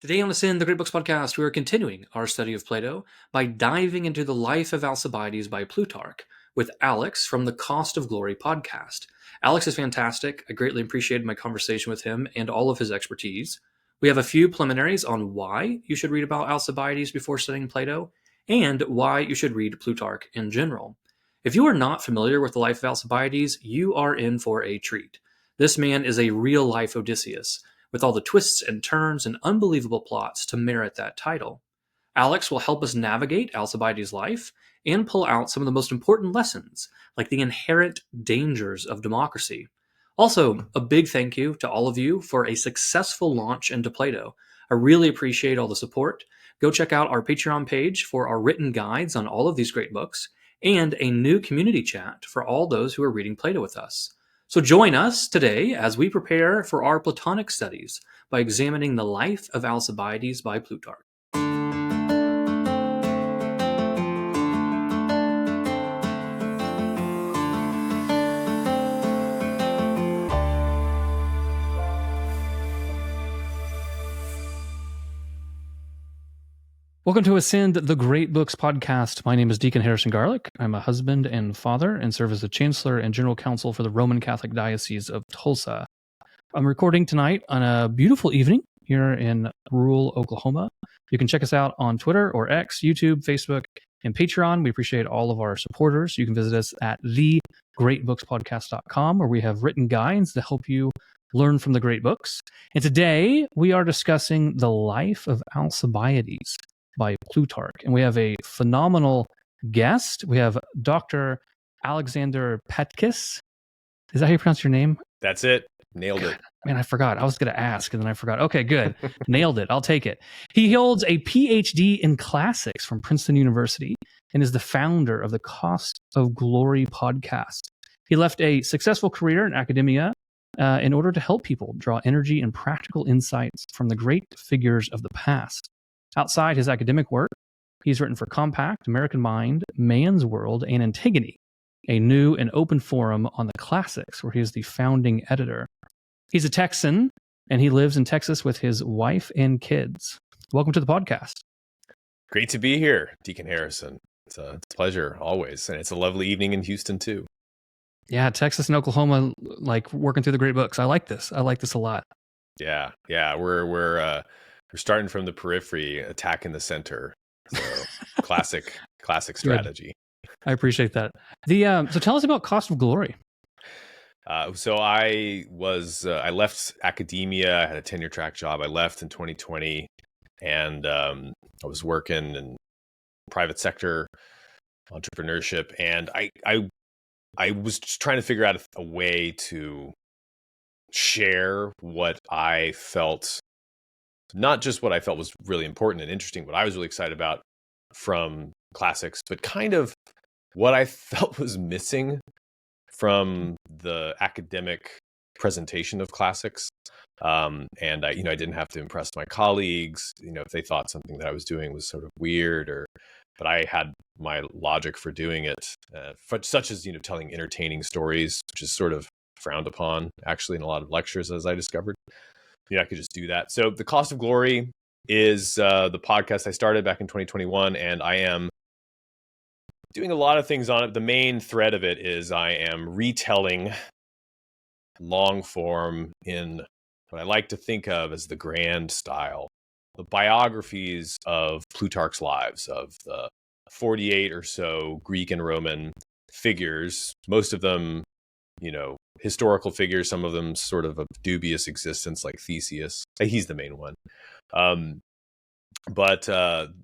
Today on Ascend, the Great Books podcast, we are continuing our study of Plato by diving into the Life of Alcibiades by Plutarch with Alex from the Cost of Glory podcast. Alex is fantastic. I greatly appreciated my conversation with him and all of his expertise. We have a few preliminaries on why you should read about Alcibiades before studying Plato and why you should read Plutarch in general. If you are not familiar with the Life of Alcibiades, you are in for a treat. This man is a real-life Odysseus, with all the twists and turns and unbelievable plots to merit that title. Alex will help us navigate Alcibiades' life and pull out some of the most important lessons, like the inherent dangers of democracy. Also, a big thank you to all of you for a successful launch into Plato. I really appreciate all the support. Go check out our Patreon page for our written guides on all of these great books and a new community chat for all those who are reading Plato with us. So join us today as we prepare for our Platonic studies by examining the Life of Alcibiades by Plutarch. Welcome to Ascend, the Great Books podcast. My name is Deacon Harrison Garlick. I'm a husband and father and serve as the Chancellor and General Counsel for the Roman Catholic Diocese of Tulsa. I'm recording tonight on a beautiful evening here in rural Oklahoma. You can check us out on Twitter or X, YouTube, Facebook, and Patreon. We appreciate all of our supporters. You can visit us at thegreatbookspodcast.com, where we have written guides to help you learn from the great books. And today we are discussing the Life of Alcibiades by Plutarch. And we have a phenomenal guest. We have Dr. Alexander Petkis. Is that how you pronounce your name? That's it. Nailed it. Man, I forgot. I was going to ask and then I forgot. Okay, good. Nailed it. I'll take it. He holds a PhD in classics from Princeton University and is the founder of the Cost of Glory podcast. He left a successful career in academia in order to help people draw energy and practical insights from the great figures of the past. Outside his academic work, he's written for Compact, American Mind, Man's World, and Antigone, a new and open forum on the classics where he is the founding editor. He's a Texan, and he lives in Texas with his wife and kids. Welcome to the podcast. Great to be here, Deacon Harrison. It's a pleasure always, and it's a lovely evening in Houston too. Yeah, Texas and Oklahoma, like working through the great books. I like this. I like this a lot. Yeah. We're starting from the periphery, attacking the center. So classic strategy. I appreciate that. So tell us about Cost of Glory. So I left academia. I had a tenure track job. I left in 2020, and I was working in private sector entrepreneurship, and I was just trying to figure out a way to share what I felt. Not just what I felt was really important and interesting, what I was really excited about from classics, but kind of what I felt was missing from the academic presentation of classics. And I didn't have to impress my colleagues, if they thought something that I was doing was sort of weird but I had my logic for doing it, such as, telling entertaining stories, which is sort of frowned upon actually in a lot of lectures, as I discovered. I could just do that. So the Cost of Glory is the podcast I started back in 2021, and I am doing a lot of things on it. The main thread of it is I am retelling long form in what I like to think of as the grand style, the biographies of Plutarch's lives, of the 48 or so Greek and Roman figures, most of them, historical figures, some of them sort of dubious existence, like Theseus. He's the main one. But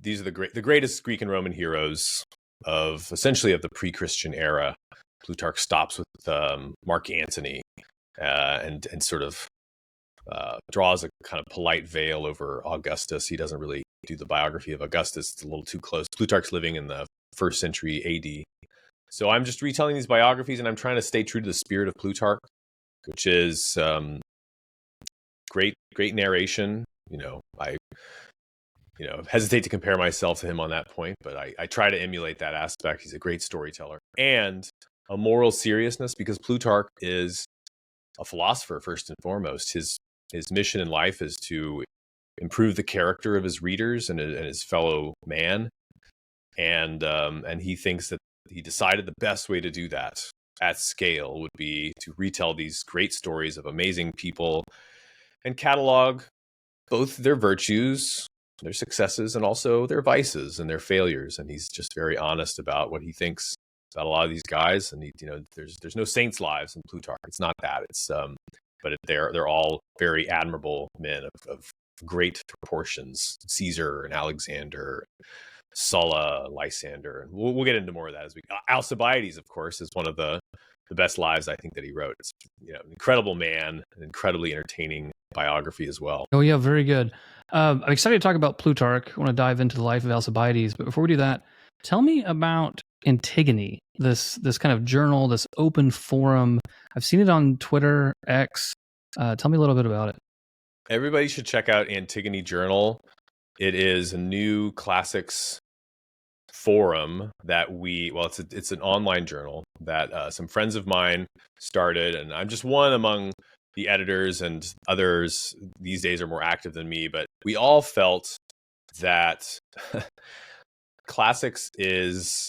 these are the greatest Greek and Roman heroes of the pre-Christian era. Plutarch stops with Mark Antony and sort of draws a kind of polite veil over Augustus. He doesn't really do the biography of Augustus. It's a little too close. Plutarch's living in the 1st century AD. So I'm just retelling these biographies, and I'm trying to stay true to the spirit of Plutarch, which is great narration. I hesitate to compare myself to him on that point, but I try to emulate that aspect. He's a great storyteller, and a moral seriousness, because Plutarch is a philosopher first and foremost. His mission in life is to improve the character of his readers and his fellow man. And he thinks that he decided the best way to do that at scale would be to retell these great stories of amazing people and catalog both their virtues, their successes, and also their vices and their failures. And he's just very honest about what he thinks about a lot of these guys. And there's no saints' lives in Plutarch. It's not that. It's but they're all very admirable men of great proportions. Caesar and Alexander, Sulla, Lysander, and we'll get into more of that as we. Alcibiades, of course, is one of the best lives I think that he wrote. It's an incredible man, an incredibly entertaining biography as well. Oh yeah, very good. I'm excited to talk about Plutarch. I want to dive into the life of Alcibiades, but before we do that, tell me about Antigone, this kind of journal, this open forum. I've seen it on Twitter, X. Tell me a little bit about it. Everybody should check out Antigone Journal. It is a new classics forum that it's an online journal that some friends of mine started, and I'm just one among the editors, and others these days are more active than me, but we all felt that classics is,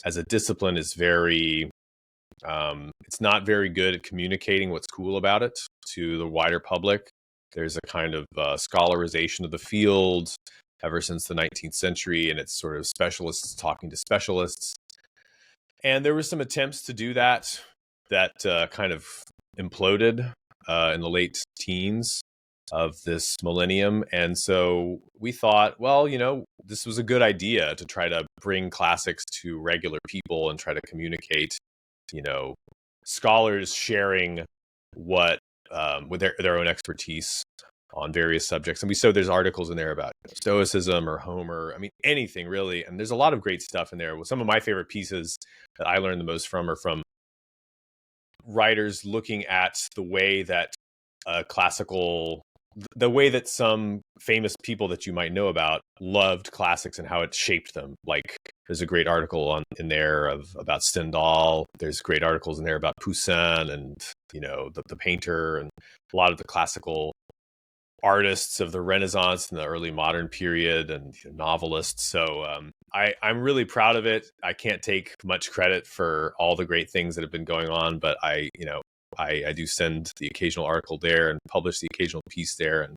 as a discipline, is very it's not very good at communicating what's cool about it to the wider public. There's a kind of scholarization of the field ever since the 19th century, and it's sort of specialists talking to specialists. And there were some attempts to do that kind of imploded in the late teens of this millennium. And so we thought, well, this was a good idea to try to bring classics to regular people and try to communicate, scholars sharing what with their own expertise on various subjects. And there's articles in there about Stoicism or Homer. I mean, anything really. And there's a lot of great stuff in there. Well, some of my favorite pieces that I learned the most from are from writers looking at the way that the way that some famous people that you might know about loved classics and how it shaped them. Like, there's a great article in there about Stendhal. There's great articles in there about Poussin and the painter, and a lot of the classical artists of the Renaissance and the early modern period, and novelists. So I'm really proud of it. I can't take much credit for all the great things that have been going on, but I do send the occasional article there and publish the occasional piece there. And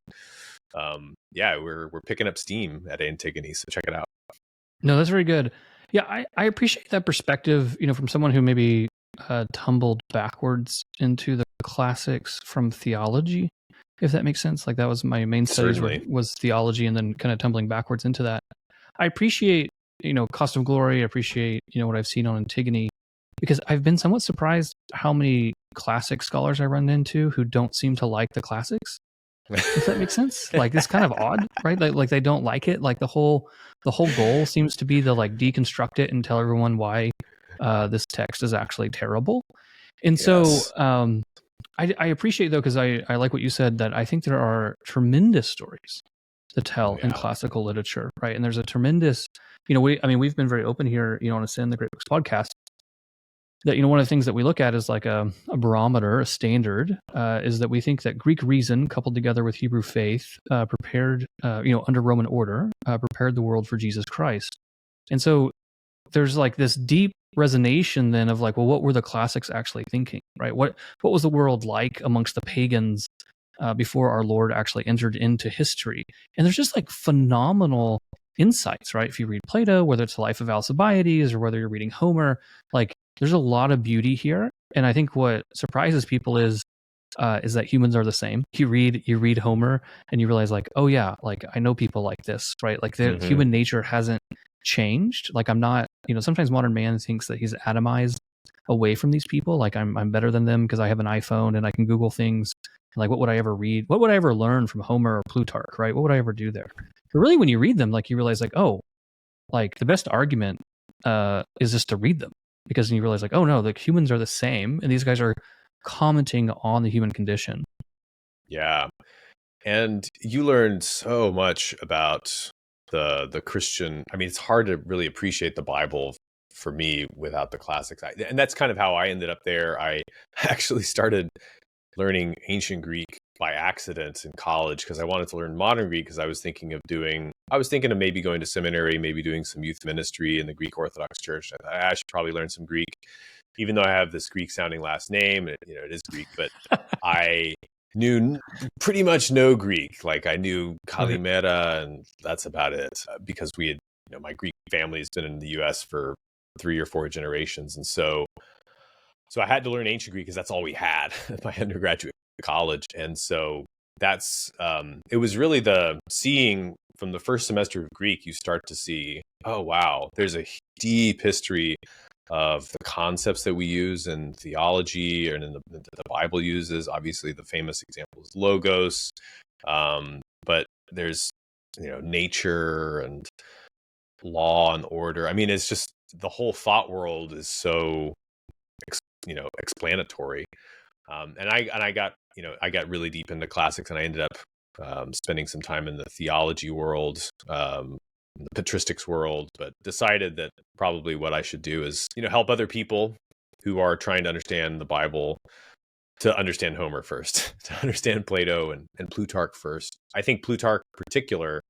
we're picking up steam at Antigone, so check it out. No, that's very good. Yeah, I appreciate that perspective, from someone who maybe tumbled backwards into the classics from theology, if that makes sense. Like, that was my main studies was theology, and then kind of tumbling backwards into that. I appreciate, Cost of Glory. I appreciate, what I've seen on Antigone, because I've been somewhat surprised how many classic scholars I run into who don't seem to like the classics. If that makes sense. Like, it's kind of odd, right? Like they don't like it. Like the whole goal seems to be to deconstruct it and tell everyone why this text is actually terrible. And yes. So I appreciate, though, because I like what you said, that I think there are tremendous stories to tell in classical literature, right? And there's a tremendous, we've been very open here, on Ascend the Great Books podcast, that, one of the things that we look at is like a barometer, a standard, is that we think that Greek reason coupled together with Hebrew faith prepared, under Roman order, prepared the world for Jesus Christ. And so there's this deep resonation then of well, what were the classics actually thinking, right? What was the world like amongst the pagans before our Lord actually entered into history? And there's just phenomenal insights, right? If you read Plato, whether it's the Life of Alcibiades or whether you're reading Homer, there's a lot of beauty here. And I think what surprises people is that humans are the same. You read Homer and you realize oh yeah, I know people like this, right? Human nature hasn't changed. I'm not, sometimes modern man thinks that he's atomized away from these people. I'm better than them because I have an iPhone and I can Google things. What would I ever read? What would I ever learn from Homer or Plutarch, right? What would I ever do there? But really, when you read them, you realize the best argument is just to read them, because then you realize oh no, the humans are the same, and these guys are commenting on the human condition. Yeah. And you learned so much about the Christian. I mean, it's hard to really appreciate the Bible for me without the classics. And that's kind of how I ended up there. I actually started learning ancient Greek by accident in college because I wanted to learn modern Greek because I was thinking of maybe going to seminary, maybe doing some youth ministry in the Greek Orthodox Church. I should probably learn some Greek, even though I have this Greek sounding last name. It is Greek, but I knew pretty much no Greek. Like I knew Kalimera, and that's about it. Because we had, my Greek family has been in the U.S. for 3 or 4 generations, and so I had to learn ancient Greek because that's all we had at my undergraduate college. And so that's it was really the seeing from the first semester of Greek, you start to see, oh wow, there's a deep history of the concepts that we use in theology and in the Bible uses. Obviously, the famous example is logos, but there's nature and law and order. I mean, it's just the whole thought world is so explanatory. And I got really deep into classics, and I ended up spending some time in the theology world, the patristics world, but decided that probably what I should do is, help other people who are trying to understand the Bible to understand Homer first, to understand Plato and Plutarch first. I think Plutarch in particular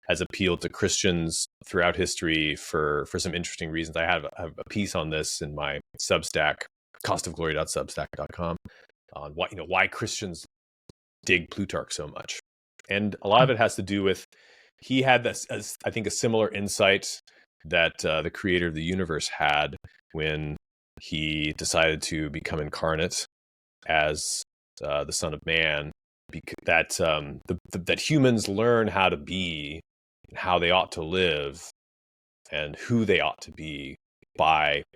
has appealed to Christians throughout history for some interesting reasons. I have a piece on this in my Substack, costofglory.substack.com, on why Christians dig Plutarch so much. And a lot of it has to do with, he had this, I think, a similar insight that the creator of the universe had when he decided to become incarnate as the Son of Man, that humans learn how to be, how they ought to live, and who they ought to be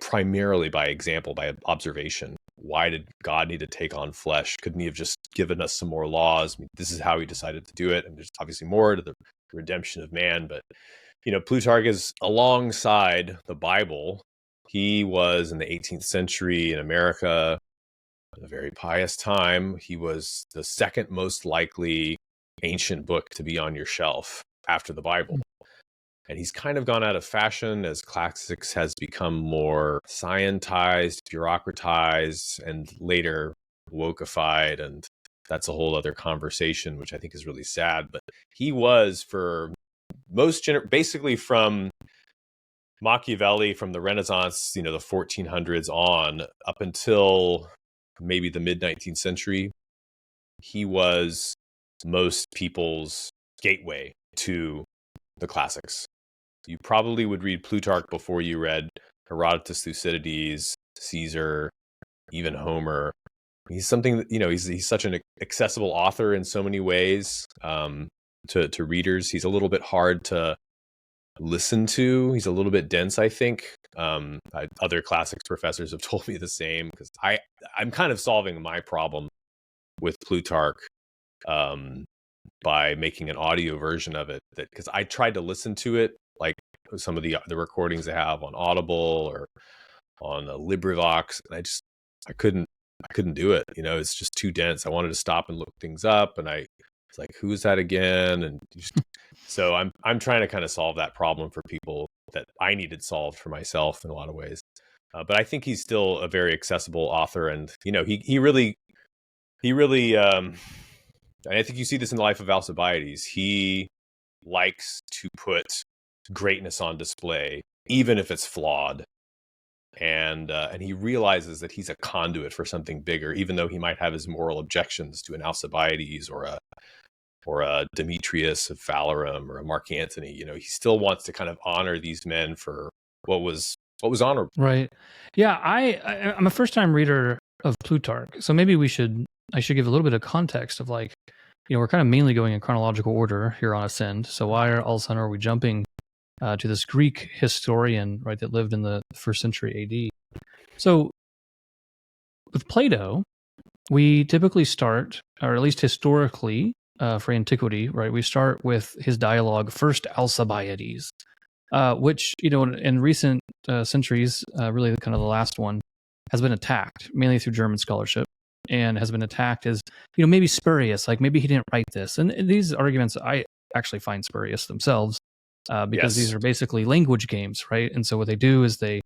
primarily by example, by observation. Why did God need to take on flesh? Couldn't he have just given us some more laws? I mean, this is how he decided to do it. And there's obviously more to the redemption of man. But, Plutarch is alongside the Bible. He was in the 18th century in America, a very pious time. He was the second most likely ancient book to be on your shelf after the Bible. And he's kind of gone out of fashion as classics has become more scientized, bureaucratized, and later wokeified. And that's a whole other conversation, which I think is really sad. But he was, for most, basically from Machiavelli, from the Renaissance, the 1400s on, up until maybe the mid-19th century, he was most people's gateway to the classics. You probably would read Plutarch before you read Herodotus, Thucydides, Caesar, even Homer. He's something that, he's such an accessible author in so many ways to readers. He's a little bit hard to listen to. He's a little bit dense, I think. Other classics professors have told me the same, because I'm kind of solving my problem with Plutarch by making an audio version of it, because I tried to listen to it, like some of the recordings I have on Audible or on LibriVox, and I couldn't do it. It's just too dense. I wanted to stop and look things up, and I was like, who is that again? And so I'm trying to kind of solve that problem for people that I needed solved for myself in a lot of ways. But I think he's still a very accessible author, and he really and I think you see this in the Life of Alcibiades. He likes to put greatness on display, even if it's flawed. And he realizes that he's a conduit for something bigger, even though he might have his moral objections to an Alcibiades or a Demetrius of Phalerum or a Mark Antony. He still wants to kind of honor these men for what was honorable. Right. Yeah. I'm a first-time reader of Plutarch, so maybe I should give a little bit of context of, like, we're kind of mainly going in chronological order here on Ascend. So why all of a sudden are we jumping to this Greek historian, right, that lived in the first century AD? So with Plato, we typically start, or at least historically for antiquity, right, we start with his dialogue, First Alcibiades, which, in recent centuries, really kind of the last one, has been attacked, mainly through German scholarship, and has been attacked as, maybe spurious, like maybe he didn't write this. And these arguments I actually find spurious themselves, because these are basically language games, right? And so what they do is they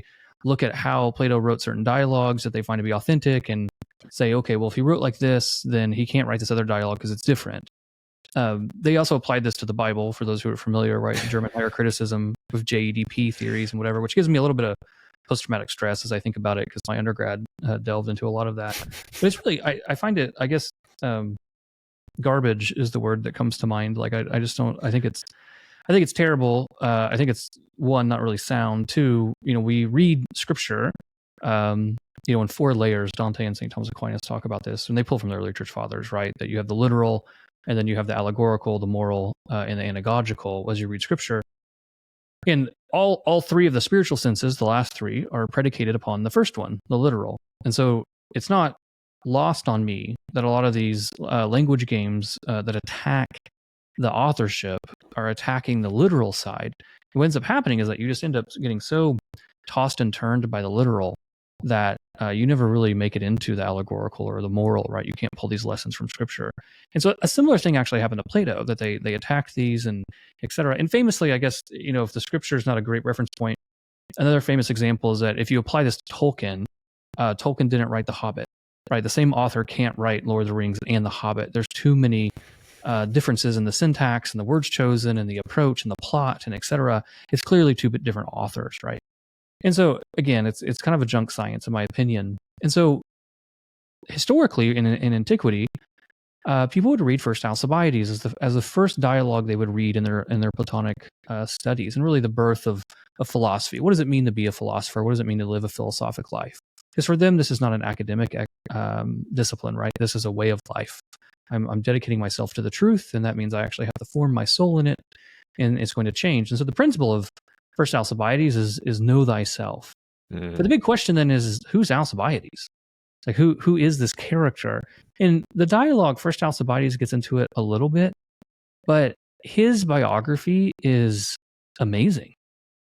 look at how Plato wrote certain dialogues that they find to be authentic, and say, okay, well, if he wrote like this, then he can't write this other dialogue because it's different. They also applied this to the Bible, for those who are familiar, right? The German higher criticism with JEDP theories and whatever, which gives me a little bit of post-traumatic stress as I think about it, because my undergrad delved into a lot of that. But it's really, I find it, I guess, garbage is the word that comes to mind. Like, I just don't, I think it's terrible. I think it's, one, not really sound. Two, we read scripture, in four layers. Dante and St. Thomas Aquinas talk about this, and they pull from the early church fathers, right? That you have the literal, and then you have the allegorical, the moral, and the anagogical as you read scripture. And all three of the spiritual senses, the last three, are predicated upon the first one, the literal. And so it's not lost on me that a lot of these language games that attack the authorship are attacking the literal side. What ends up happening is that you just end up getting so tossed and turned by the literal that you never really make it into the allegorical or the moral, right? You can't pull these lessons from scripture. And so a similar thing actually happened to Plato, that they attacked these and et cetera. And famously, I guess, if the scripture is not a great reference point, another famous example is that if you apply this to Tolkien, Tolkien didn't write The Hobbit, right? The same author can't write Lord of the Rings and The Hobbit. There's too many differences in the syntax and the words chosen and the approach and the plot and et cetera. It's clearly two different authors, right? And so, again, it's kind of a junk science, in my opinion. And so, historically, in antiquity, people would read first Alcibiades as the first dialogue they would read in their Platonic studies, and really the birth of philosophy. What does it mean to be a philosopher? What does it mean to live a philosophic life? Because for them, this is not an academic discipline, right? This is a way of life. I'm dedicating myself to the truth, and that means I actually have to form my soul in it, and it's going to change. And so the principle of first Alcibiades is know thyself. But the big question then is who's Alcibiades? Like who is this character? And the dialogue, first Alcibiades gets into it a little bit, but his biography is amazing.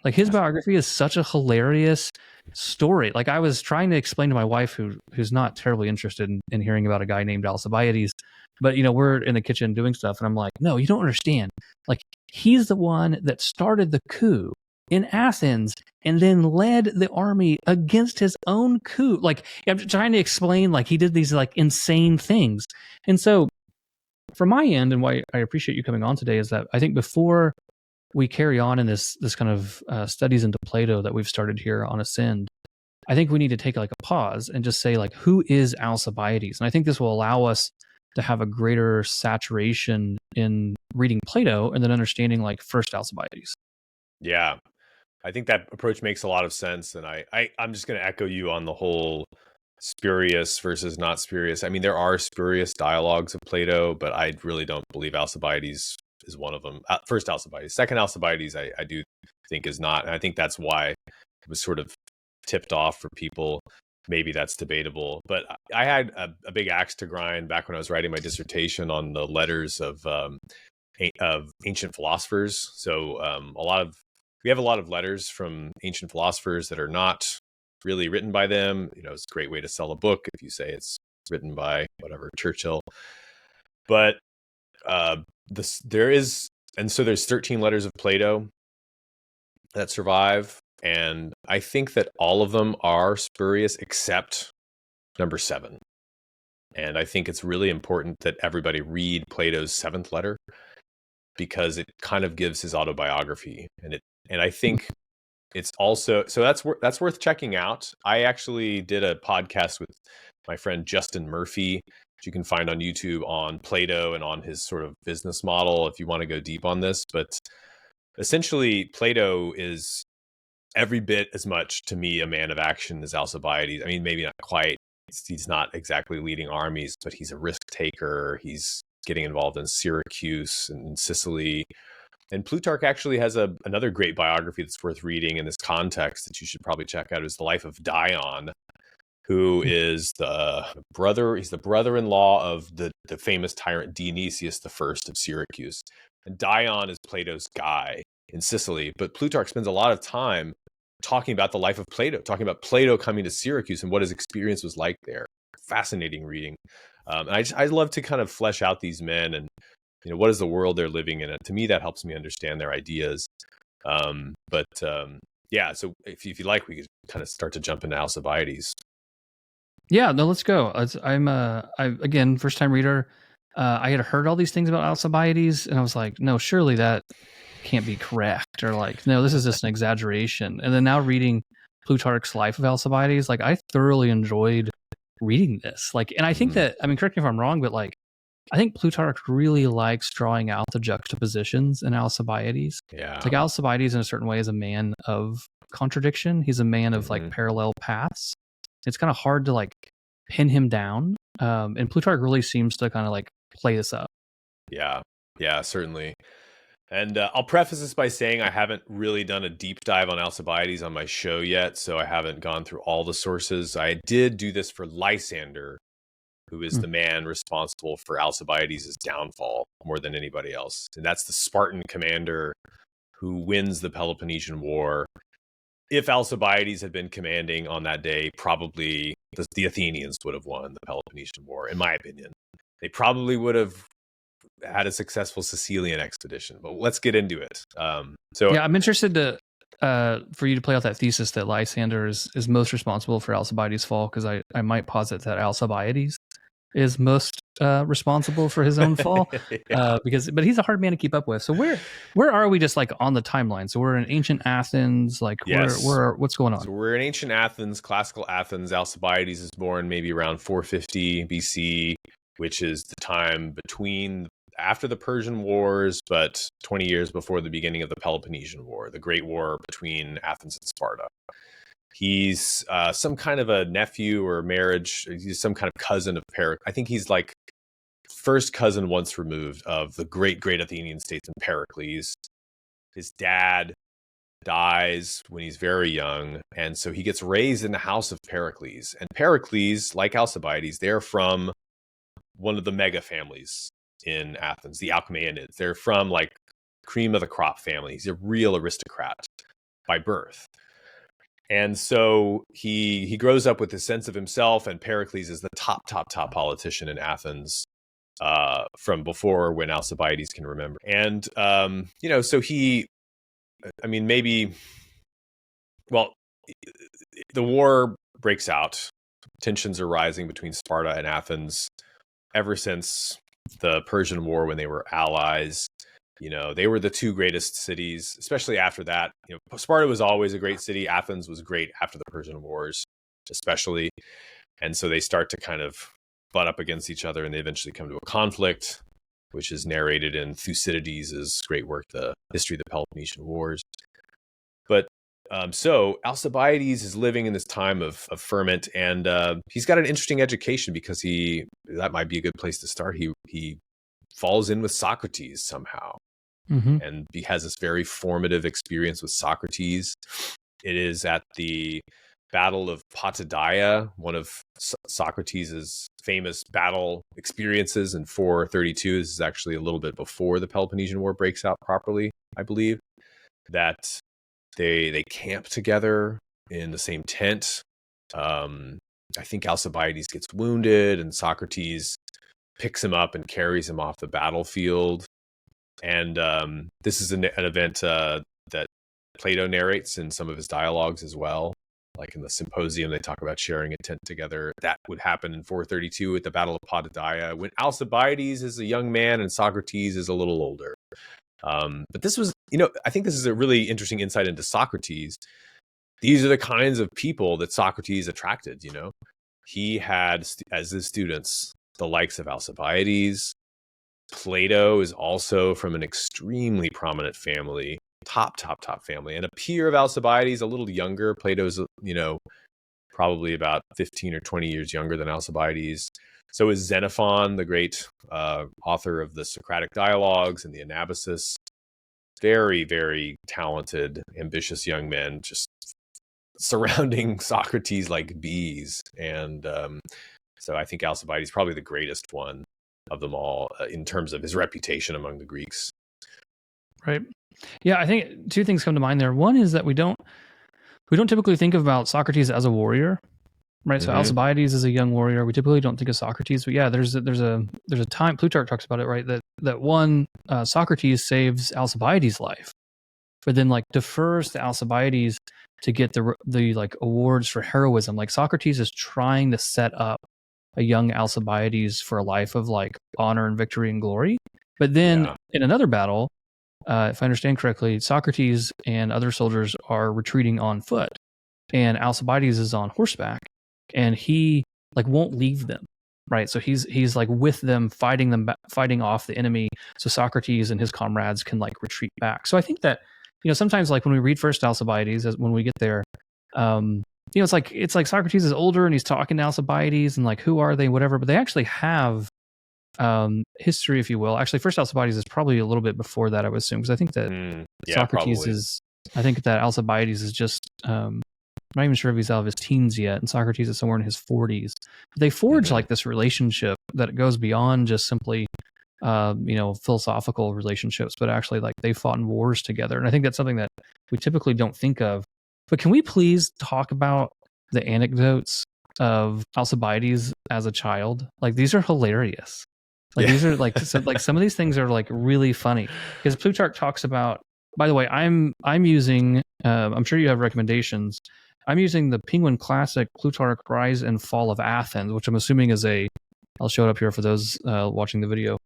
Like his biography is such a hilarious story. Like I was trying to explain to my wife, who's not terribly interested in hearing about a guy named Alcibiades, but we're in the kitchen doing stuff, and I'm like, no, you don't understand. Like he's the one that started the coup in Athens and then led the army against his own coup. Like I'm trying to explain, like he did these like insane things. And so from my end, and why I appreciate you coming on today, is that I think before we carry on in this kind of studies into Plato that we've started here on Ascend, I think we need to take like a pause and just say, like, who is Alcibiades? And I think this will allow us to have a greater saturation in reading Plato and then understanding like first Alcibiades. Yeah, I think that approach makes a lot of sense. And I'm just going to echo you on the whole spurious versus not spurious. I mean, there are spurious dialogues of Plato, but I really don't believe Alcibiades is one of them. First Alcibiades. Second Alcibiades, I do think is not. And I think that's why it was sort of tipped off for people. Maybe that's debatable. But I had a big axe to grind back when I was writing my dissertation on the letters of ancient philosophers. So we have a lot of letters from ancient philosophers that are not really written by them. It's a great way to sell a book if you say it's written by whatever, Churchill. But there's 13 letters of Plato that survive, and I think that all of them are spurious except number 7. And I think it's really important that everybody read Plato's 7th letter, because it kind of gives his autobiography, and I think it's also, so that's worth checking out. I actually did a podcast with my friend Justin Murphy, which you can find on YouTube, on Plato and on his sort of business model if you want to go deep on this. But essentially, Plato is every bit as much to me a man of action as Alcibiades. I mean, maybe not quite. He's not exactly leading armies, but he's a risk taker. He's getting involved in Syracuse and Sicily. And Plutarch actually has another great biography that's worth reading in this context that you should probably check out, is the Life of Dion, who is he's the brother-in-law of the famous tyrant Dionysius I of Syracuse. And Dion is Plato's guy in Sicily. But Plutarch spends a lot of time talking about the life of Plato, talking about Plato coming to Syracuse and what his experience was like there. Fascinating reading. And I love to kind of flesh out these men and what is the world they're living in. And to me, that helps me understand their ideas. Yeah, so if you like, we could kind of start to jump into Alcibiades. Yeah, no, let's go. Again, first time reader. I had heard all these things about Alcibiades, and I was like, no, surely that can't be correct, or like, no, this is just an exaggeration. And then now reading Plutarch's Life of Alcibiades, like I thoroughly enjoyed reading this. Like, and I think that, I mean, correct me if I'm wrong, but like, I think Plutarch really likes drawing out the juxtapositions in Alcibiades. Yeah. It's like Alcibiades, in a certain way, is a man of contradiction. He's a man of like parallel paths. It's kind of hard to like pin him down. And Plutarch really seems to kind of like play this up. Yeah, certainly. And I'll preface this by saying I haven't really done a deep dive on Alcibiades on my show yet, so I haven't gone through all the sources. I did do this for Lysander, who is the man responsible for Alcibiades' downfall more than anybody else. And that's the Spartan commander who wins the Peloponnesian War. If Alcibiades had been commanding on that day, probably the Athenians would have won the Peloponnesian War, in my opinion. They probably would have had a successful Sicilian expedition, but let's get into it. Yeah, I'm interested to for you to play out that thesis that Lysander is most responsible for Alcibiades' fall, because I might posit that Alcibiades is most responsible for his own fall, but he's a hard man to keep up with. So where are we just like on the timeline? So we're in ancient Athens, like yes. what's going on? So we're in ancient Athens, classical Athens. Alcibiades is born maybe around 450 BC, which is the time after the Persian Wars, but 20 years before the beginning of the Peloponnesian War, the Great War between Athens and Sparta. He's some kind of a nephew or marriage. He's some kind of cousin of Pericles. I think he's like first cousin once removed of the great Athenian statesman Pericles. His dad dies when he's very young, and so he gets raised in the house of Pericles. And Pericles, like Alcibiades, they're from one of the mega families in Athens, the Alcmaeonids. They're from like cream of the crop family. He's a real aristocrat by birth. And so he grows up with a sense of himself, and Pericles is the top politician in Athens from before when Alcibiades can remember. And, so the war breaks out. Tensions are rising between Sparta and Athens ever since the Persian War, when they were allies. They were the two greatest cities, especially after that. Sparta was always a great city. Athens was great after the Persian Wars, especially. And so they start to kind of butt up against each other, and they eventually come to a conflict, which is narrated in Thucydides' great work, The History of the Peloponnesian Wars. But so Alcibiades is living in this time of ferment, and he's got an interesting education because that might be a good place to start. He falls in with Socrates somehow. And he has this very formative experience with Socrates. It is at the Battle of Potidæa, one of Socrates' famous battle experiences in 432. This is actually a little bit before the Peloponnesian War breaks out properly, I believe, that they camp together in the same tent. I think Alcibiades gets wounded, and Socrates picks him up and carries him off the battlefield. And this is an event that Plato narrates in some of his dialogues as well. Like in the Symposium, they talk about sharing a tent together. That would happen in 432 at the Battle of Potidæa, when Alcibiades is a young man and Socrates is a little older. But this was, I think this is a really interesting insight into Socrates. These are the kinds of people that Socrates attracted, He had, as his students, the likes of Alcibiades. Plato is also from an extremely prominent family, top family, and a peer of Alcibiades, a little younger. Plato's, probably about 15 or 20 years younger than Alcibiades. So is Xenophon, the great author of the Socratic dialogues and the Anabasis. Very, very talented, ambitious young men, just surrounding Socrates like bees. And so I think Alcibiades is probably the greatest one of them all in terms of his reputation among the Greeks. Right. Yeah, I think two things come to mind there. One is that we don't typically think about Socrates as a warrior, right? So Alcibiades is a young warrior. We typically don't think of Socrates, but yeah, there's a time Plutarch talks about it, right? That Socrates saves Alcibiades' life, but then like defers to Alcibiades to get the like awards for heroism. Like Socrates is trying to set up a young Alcibiades for a life of like honor and victory and glory. But then in another battle, if I understand correctly, Socrates and other soldiers are retreating on foot, and Alcibiades is on horseback, and he like won't leave them, right? So he's like with them, fighting off the enemy, so Socrates and his comrades can like retreat back. So I think that sometimes like when we read First Alcibiades, when we get there, it's like Socrates is older and he's talking to Alcibiades and like who are they, whatever, but they actually have history, if you will. Actually, First Alcibiades is probably a little bit before that, I would assume, because I think that Socrates probably. I think that Alcibiades is just I'm not even sure if he's out of his teens yet, and Socrates is somewhere in his 40s. But they forge like this relationship that goes beyond just simply philosophical relationships, but actually like they fought in wars together. And I think that's something that we typically don't think of. But can we please talk about the anecdotes of Alcibiades as a child? Like these are hilarious. Like these are like some of these things are like really funny, because Plutarch talks about. By the way, I'm using. I'm sure you have recommendations. I'm using the Penguin Classic Plutarch Rise and Fall of Athens, which I'm assuming is I'll show it up here for those watching the video.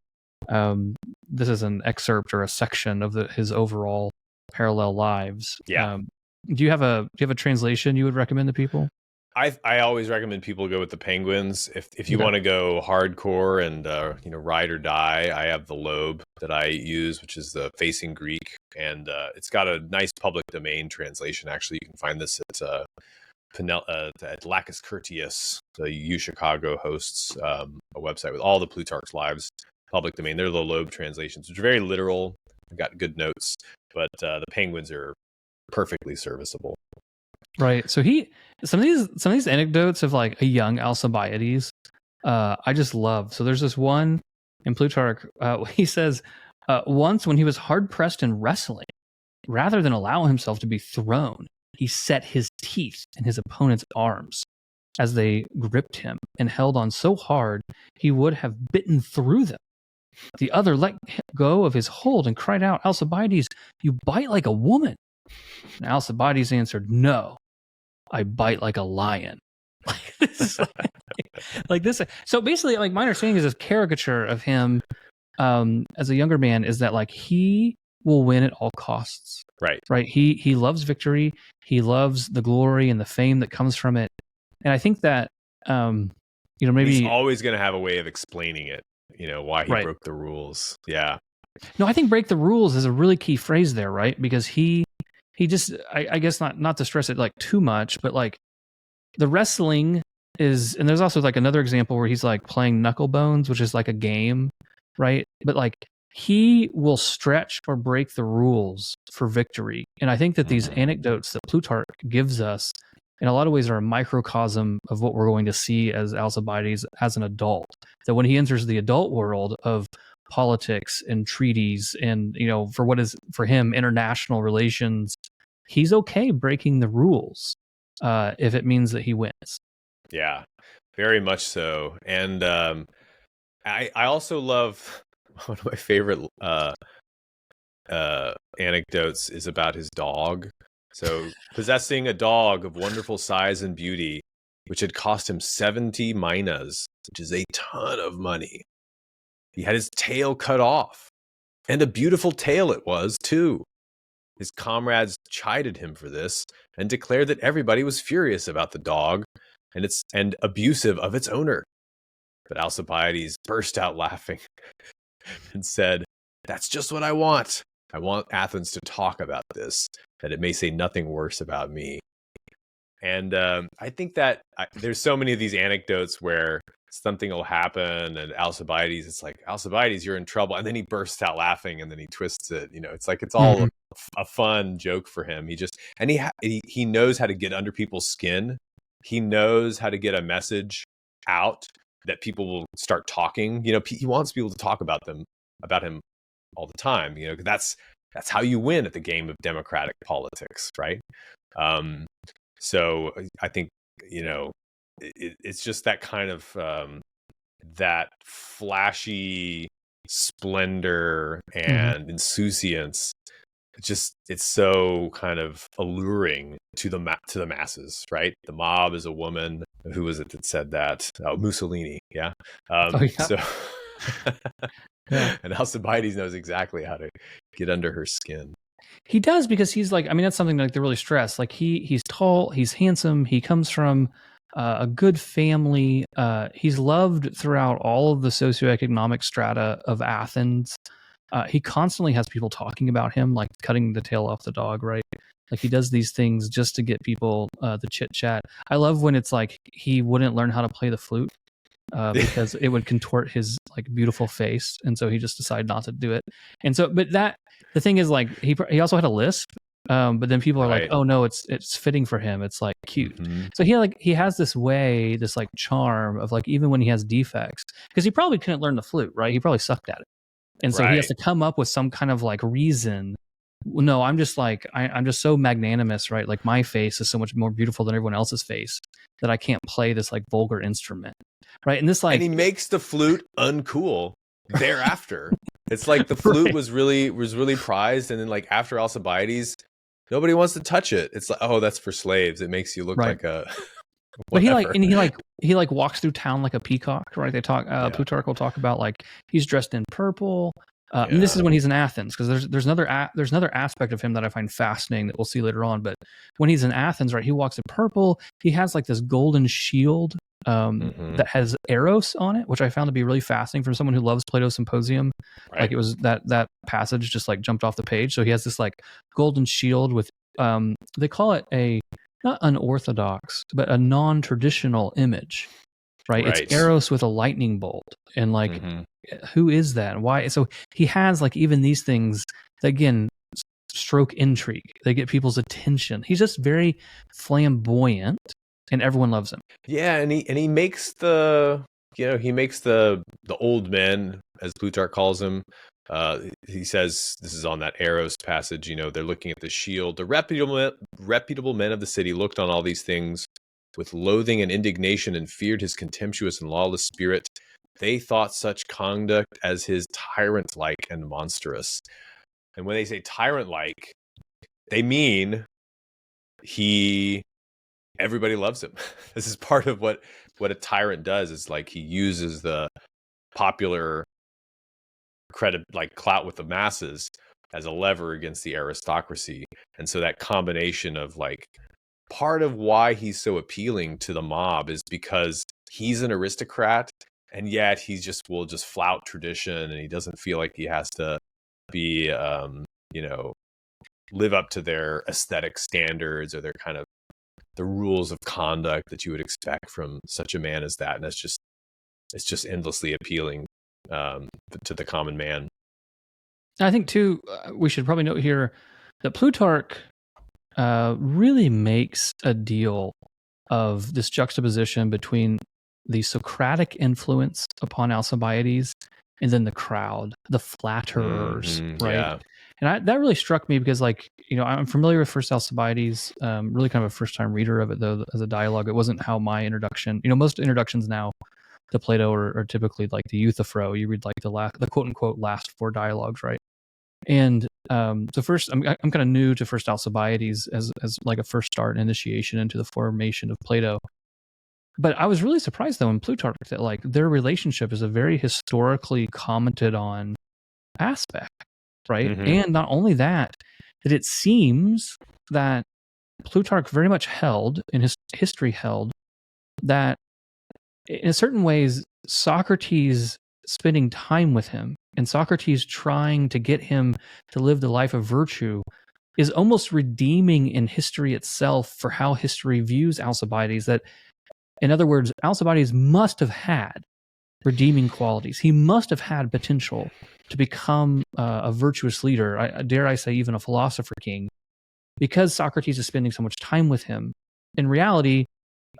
This is an excerpt or a section of his overall parallel lives. Yeah. Do you have a translation you would recommend to people? I always recommend people go with the Penguins. If you want to go hardcore and ride or die, I have the Loeb that I use, which is the Facing Greek, and it's got a nice public domain translation. Actually, you can find this at Lacus Curtius. The U Chicago hosts a website with all the Plutarch's lives, public domain. They're the Loeb translations, which are very literal. I've got good notes, but the Penguins are perfectly serviceable. Right. So some of these anecdotes of like a young Alcibiades, I just love. So there's this one in Plutarch. He says once when he was hard pressed in wrestling, rather than allow himself to be thrown, he set his teeth in his opponent's arms as they gripped him and held on so hard he would have bitten through them. The other let go of his hold and cried out, "Alcibiades, you bite like a woman." And Alcibiades answered, "No, I bite like a lion." Like this. So basically, like my understanding is this caricature of him as a younger man is that like he will win at all costs. Right. He loves victory. He loves the glory and the fame that comes from it. And I think that maybe he's always going to have a way of explaining it. Why he broke the rules. Yeah. No, I think break the rules is a really key phrase there, right? Because he just, I guess not to stress it like too much, but like the wrestling is, and there's also like another example where he's like playing knuckle bones, which is like a game, right? But like he will stretch or break the rules for victory. And I think that these anecdotes that Plutarch gives us in a lot of ways are a microcosm of what we're going to see as Alcibiades as an adult. That when he enters the adult world of politics and treaties and, for what is for him international relations, he's okay breaking the rules if it means that he wins. Yeah, very much so. And I also love one of my favorite anecdotes is about his dog. So possessing a dog of wonderful size and beauty, which had cost him 70 minas, which is a ton of money. He had his tail cut off, and a beautiful tail it was, too. His comrades chided him for this and declared that everybody was furious about the dog and abusive of its owner. But Alcibiades burst out laughing and said, "That's just what I want. I want Athens to talk about this, that it may say nothing worse about me." And I think that there's so many of these anecdotes where something will happen and Alcibiades, it's like, "Alcibiades, you're in trouble." And then he bursts out laughing and then he twists it. It's like it's all a fun joke for him. He knows how to get under people's skin. He knows how to get a message out that people will start talking. He wants people to talk about him all the time. That's how you win at the game of democratic politics, right? So I think it's just that kind of that flashy splendor and insouciance it's so kind of alluring to the masses, right? The mob is a woman. Who was it that said that? Oh, Mussolini. Yeah. Oh yeah, So, yeah. and Alcibiades knows exactly how to get under her skin. He does because he's like, I mean, that's something like they really stress. Like he's tall, he's handsome, he comes from a good family. He's loved throughout all of the socioeconomic strata of Athens. He constantly has people talking about him, like cutting the tail off the dog, right? Like he does these things just to get people the chit chat. I love when it's like he wouldn't learn how to play the flute because it would contort his like beautiful face, and so he just decided not to do it. And so, but that the thing is, like he also had a lisp, but then people are like, Right. oh no, it's fitting for him. It's like cute. Mm-hmm. So he has this way, this like charm of like even when he has defects, because he probably couldn't learn the flute, right? He probably sucked at it, and so he has Right. to come up with some kind of like reason. No, I'm just like I'm just so magnanimous, right? Like my face is so much more beautiful than everyone else's face that I can't play this like vulgar instrument, right? And this And he like makes the flute uncool thereafter. It's like the flute right, was really prized, and then like after Alcibiades, nobody wants to touch it. It's like, oh, that's for slaves. It makes you look right. like a But he like whatever. and he like walks through town like a peacock, right? They talk Yeah. Plutarch will talk about like he's dressed in purple. And this Yeah. is when he's in Athens because there's another aspect of him that I find fascinating that we'll see later on. But when he's in Athens, right, he walks in purple. He has like this golden shield Mm-hmm. that has arrows on it, which I found to be really fascinating for someone who loves Plato's Symposium. Like Right. it was that passage just like jumped off the page. So he has this like golden shield with they call it a not unorthodox, but a non-traditional image, right? It's Right. Eros with a lightning bolt, and like, Mm-hmm. who is that? And why? So he has like even these things that again stroke intrigue. They get people's attention. He's just very flamboyant, and everyone loves him. Yeah, and he makes he makes the old men, as Plutarch calls them. He says this is on that Eros passage. They're looking at the shield. The reputable men of the city looked on all these things with loathing and indignation, and feared his contemptuous and lawless spirit. They thought such conduct as his tyrant-like and monstrous. And when they say tyrant-like, they mean he everybody loves him. This is part of what a tyrant does. Is like he uses the popular credit, like clout with the masses, as a lever against the aristocracy. And so that combination of like part of why he's so appealing to the mob is because he's an aristocrat, and yet will just flout tradition, and he doesn't feel like he has to be live up to their aesthetic standards or their kind of the rules of conduct that you would expect from such a man as that. And it's just endlessly appealing to the common man. I think too, we should probably note here that Plutarch really makes a deal of this juxtaposition between the Socratic influence upon Alcibiades and then the crowd, the flatterers, Mm-hmm, right? yeah. And that really struck me because, like, I'm familiar with First Alcibiades, really kind of a first time reader of it, though, as a dialogue. It wasn't how my introduction, most introductions now to Plato are typically like the Euthyphro. You read like the quote unquote last four dialogues, right? And so first, I'm kind of new to First Alcibiades as like a first start initiation into the formation of Plato. But I was really surprised though in Plutarch that like their relationship is a very historically commented on aspect, right? Mm-hmm. And not only that, that it seems that Plutarch very much held in his history held that in certain ways Socrates spending time with him and Socrates trying to get him to live the life of virtue is almost redeeming in history itself for how history views Alcibiades. That, in other words, Alcibiades must have had redeeming qualities. He must have had potential to become a virtuous leader, dare I say, even a philosopher king, because Socrates is spending so much time with him. In reality,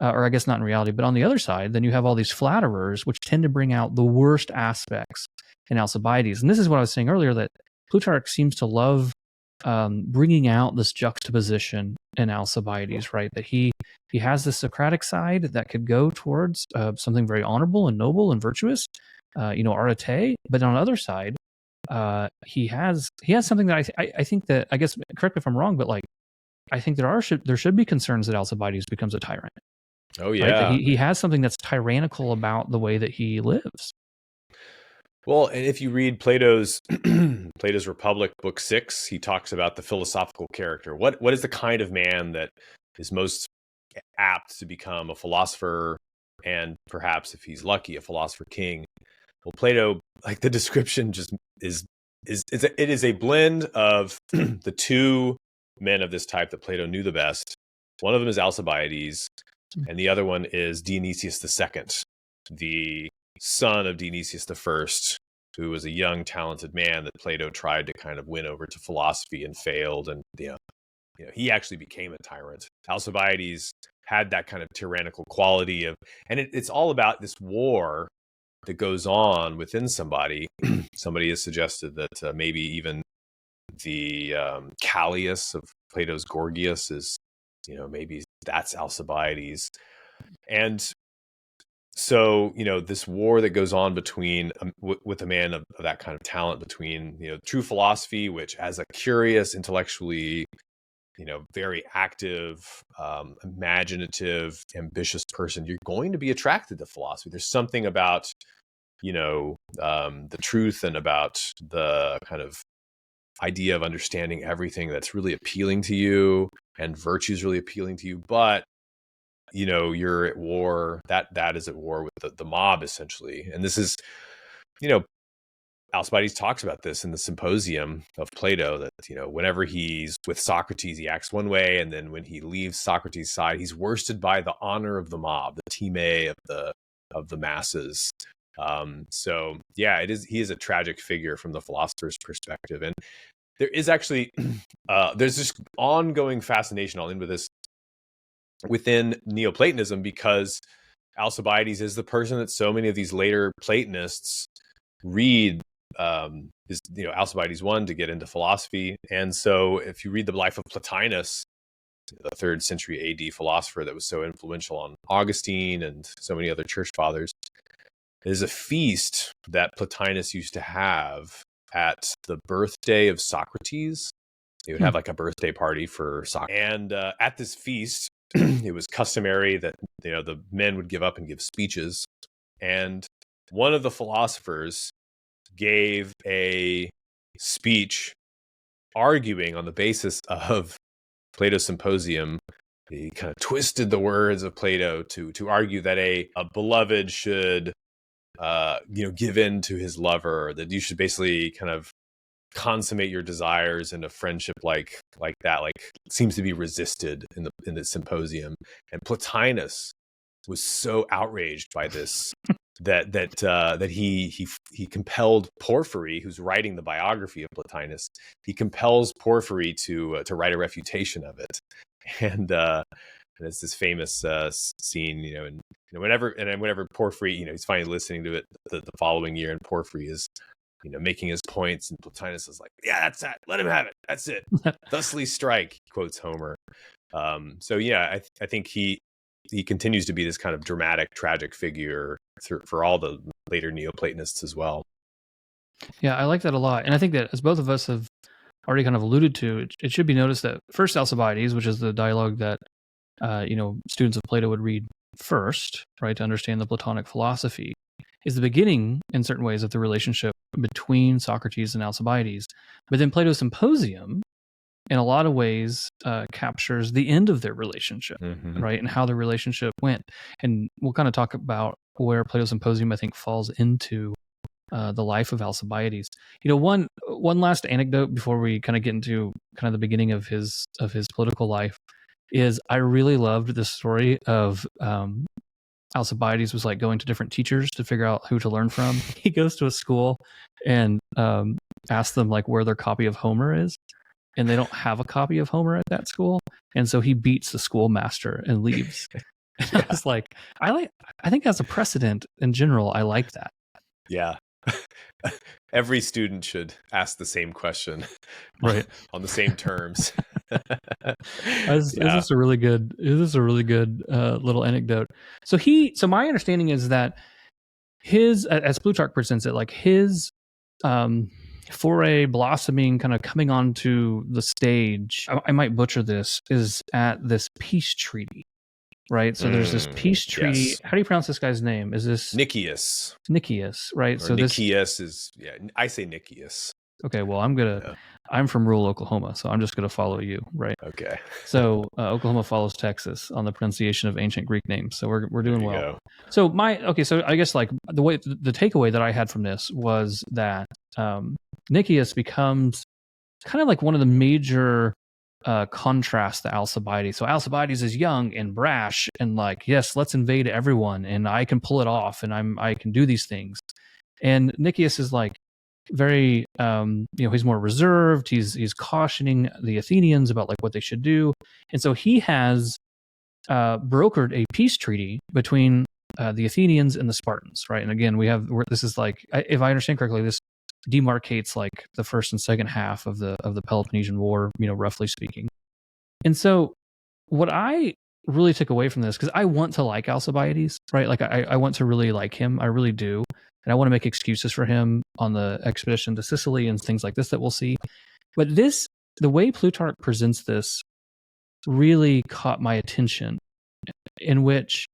or I guess not in reality, but on the other side, then you have all these flatterers, which tend to bring out the worst aspects in Alcibiades. And this is what I was saying earlier, that Plutarch seems to love bringing out this juxtaposition in Alcibiades, right? That he has this Socratic side that could go towards something very honorable and noble and virtuous, arete, but on the other side, he has something that I think that, I guess, correct me if I'm wrong, but like I think there should be concerns that Alcibiades becomes a tyrant. Oh Right? That yeah. he has something that's tyrannical about the way that he lives. Well, and if you read Plato's Plato's Republic, Book 6, he talks about the philosophical character. What is the kind of man that is most apt to become a philosopher, and perhaps, if he's lucky, a philosopher king? Well, Plato, like, the description just it is a blend of the two men of this type that Plato knew the best. One of them is Alcibiades, and the other one is Dionysius II, the son of Dionysius I, who was a young, talented man that Plato tried to kind of win over to philosophy and failed. And he actually became a tyrant. Alcibiades had that kind of tyrannical quality and it's all about this war that goes on within somebody. Somebody has suggested that maybe even the Callias of Plato's Gorgias is, maybe that's Alcibiades. And so, this war that goes on between with a man of that kind of talent, between, true philosophy, which, as a curious, intellectually, very active, imaginative, ambitious person, you're going to be attracted to philosophy. There's something about, the truth and about the kind of idea of understanding everything that's really appealing to you, and virtue is really appealing to you. But you're at war, that is at war with the mob, essentially. And this is, Alcibiades talks about this in the Symposium of Plato, that, whenever he's with Socrates, he acts one way. And then when he leaves Socrates' side, he's worsted by the honor of the mob, the time of the masses. So yeah, he is a tragic figure from the philosopher's perspective. And there is actually, there's this ongoing fascination, I'll end with this, within Neoplatonism, because Alcibiades is the person that so many of these later Platonists read. Alcibiades I to get into philosophy. And so if you read the life of Plotinus, the 3rd century AD philosopher that was so influential on Augustine and so many other church fathers, there's a feast that Plotinus used to have at the birthday of Socrates. He would have like a birthday party for Socrates. And at this feast, it was customary that the men would give up and give speeches. And one of the philosophers gave a speech arguing on the basis of Plato's Symposium. He kind of twisted the words of Plato to argue that a beloved should give in to his lover, that you should basically kind of consummate your desires in a friendship like that, like seems to be resisted in the Symposium. And Plotinus was so outraged by this that he compelled Porphyry, who's writing the biography of Plotinus. He compels Porphyry to write a refutation of it, and it's this famous scene, and whenever Porphyry, he's finally listening to it the following year, and Porphyry is making his points, and Plotinus is like, yeah, that's that, let him have it, that's it, thusly strike, he quotes Homer. So yeah, I think he continues to be this kind of dramatic, tragic figure for all the later Neoplatonists as well. Yeah, I like that a lot. And I think that, as both of us have already kind of alluded to, it should be noticed that first Alcibiades, which is the dialogue that students of Plato would read first, right, to understand the Platonic philosophy, is the beginning, in certain ways, of the relationship between Socrates and Alcibiades. But then Plato's Symposium, in a lot of ways, captures the end of their relationship, right, and how the relationship went. And we'll kind of talk about where Plato's Symposium, I think, falls into the life of Alcibiades. One last anecdote before we kind of get into kind of the beginning of his political life is, I really loved the story of Alcibiades was like going to different teachers to figure out who to learn from. He goes to a school and asks them like where their copy of Homer is, and they don't have a copy of Homer at that school, and so he beats the schoolmaster and leaves. And I was like, I think as a precedent in general, I like that. Yeah. Every student should ask the same question, right, on the same terms. Is this a really good little anecdote? So my understanding is that his, as Plutarch presents it, like his foray blossoming, kind of coming onto the stage. I might butcher this, is at this peace treaty, right? So there's this peace treaty. Yes. How do you pronounce this guy's name? Is this Nicias? Nicias, right? Or So Nicias is, yeah, I say Nicias. Okay, well, I'm from rural Oklahoma, so I'm just gonna follow you, right? Okay. So Oklahoma follows Texas on the pronunciation of ancient Greek names, so we're doing well. Go. So so I guess like the takeaway that I had from this was that Nicias becomes kind of like one of the major contrasts to Alcibiades. So Alcibiades is young and brash and like, yes, let's invade everyone, and I can pull it off, and I can do these things. And Nicias is like very he's more reserved. He's cautioning the Athenians about like what they should do, and so he has brokered a peace treaty between the Athenians and the Spartans, right? And again, this is like, if I understand correctly, this demarcates like the first and second half of the Peloponnesian War, roughly speaking. And so what I really took away from this, because I want to like Alcibiades, right? Like I want to really like him. I really do. And I want to make excuses for him on the expedition to Sicily and things like this that we'll see. But the way Plutarch presents this really caught my attention, in which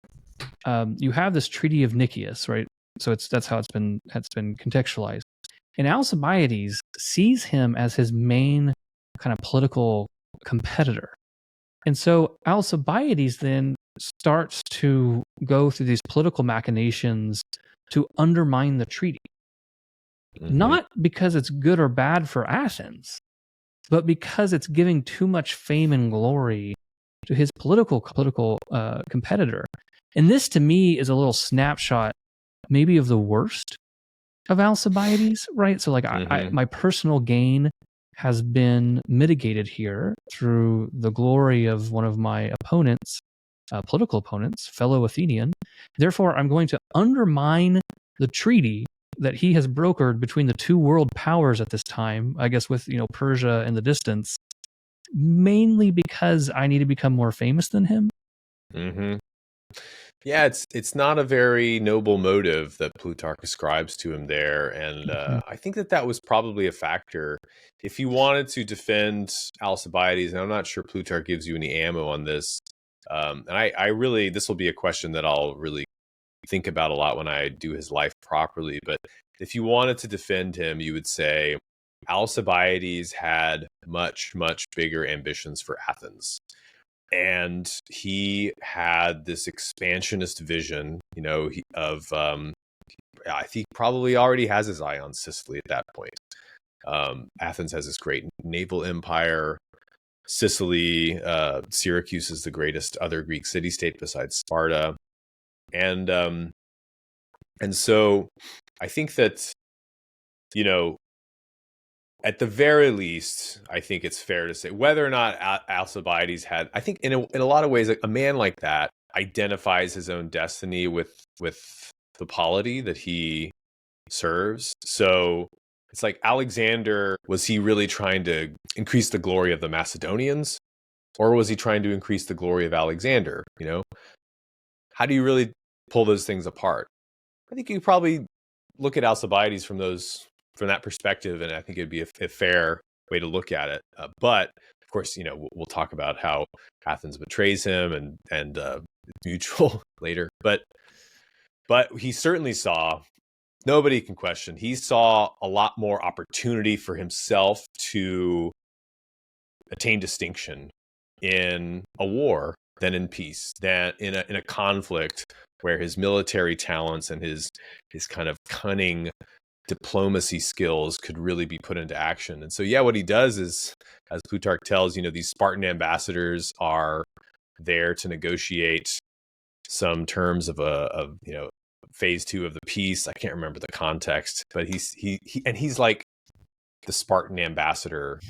you have this Treaty of Nicias, right? So that's how it's been contextualized. And Alcibiades sees him as his main kind of political competitor. And so Alcibiades then starts to go through these political machinations to undermine the treaty. Mm-hmm. Not because it's good or bad for Athens, but because it's giving too much fame and glory to his political competitor. And this, to me, is a little snapshot maybe of the worst of Alcibiades, right? So like my personal gain has been mitigated here through the glory of one of my opponents, political opponents, fellow Athenian. Therefore, I'm going to undermine the treaty that he has brokered between the two world powers at this time, I guess with, Persia in the distance, mainly because I need to become more famous than him. Mm-hmm. Yeah, it's not a very noble motive that Plutarch ascribes to him there, and I think that was probably a factor. If you wanted to defend Alcibiades, and I'm not sure Plutarch gives you any ammo on this, and I really, this will be a question that I'll really think about a lot when I do his life properly, but if you wanted to defend him, you would say Alcibiades had much, much bigger ambitions for Athens. And he had this expansionist vision, I think probably already has his eye on Sicily at that point. Athens has this great naval empire. Sicily, Syracuse is the greatest other Greek city-state besides Sparta. And so I think that, at the very least, I think it's fair to say whether or not Alcibiades had, I think in a lot of ways, a man like that identifies his own destiny with the polity that he serves. So it's like Alexander, was he really trying to increase the glory of the Macedonians, or was he trying to increase the glory of Alexander? How do you really pull those things apart? I think you probably look at Alcibiades from that perspective, and I think it'd be a fair way to look at it. But of course, we'll talk about how Athens betrays him and mutual later. But he certainly saw, nobody can question, he saw a lot more opportunity for himself to attain distinction in a war than in peace, than in a conflict where his military talents and his kind of cunning diplomacy skills could really be put into action. And so, what he does is, as Plutarch tells, these Spartan ambassadors are there to negotiate some terms of phase 2 of the peace. I can't remember the context, but he's like the Spartan ambassador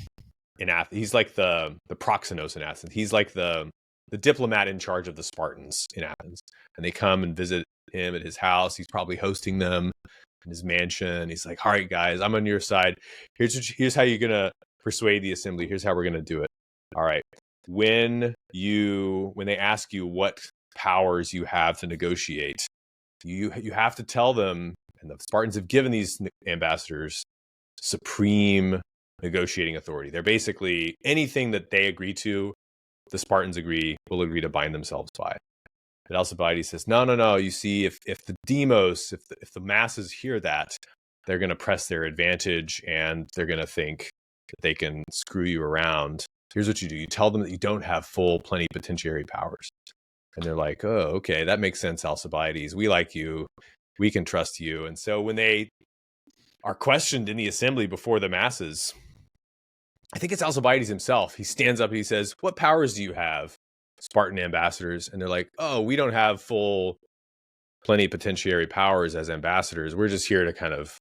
in Athens. He's like the proxenos in Athens. He's like the diplomat in charge of the Spartans in Athens. And they come and visit him at his house. He's probably hosting them in his mansion. He's like, all right, guys, I'm on your side. Here's how you're going to persuade the assembly. Here's how we're going to do it. All right. When they ask you what powers you have to negotiate, you have to tell them, and the Spartans have given these ambassadors supreme negotiating authority. They're basically anything that they agree to, the Spartans will agree to bind themselves by. But Alcibiades says, no. You see, if the demos, if the masses hear that, they're going to press their advantage and they're going to think that they can screw you around. Here's what you do. You tell them that you don't have full plenipotentiary powers. And they're like, oh, okay, that makes sense, Alcibiades. We like you. We can trust you. And so when they are questioned in the assembly before the masses, I think it's Alcibiades himself. He stands up and he says, what powers do you have, Spartan ambassadors? And they're like, oh, we don't have full plenipotentiary powers as ambassadors. We're just here to kind of,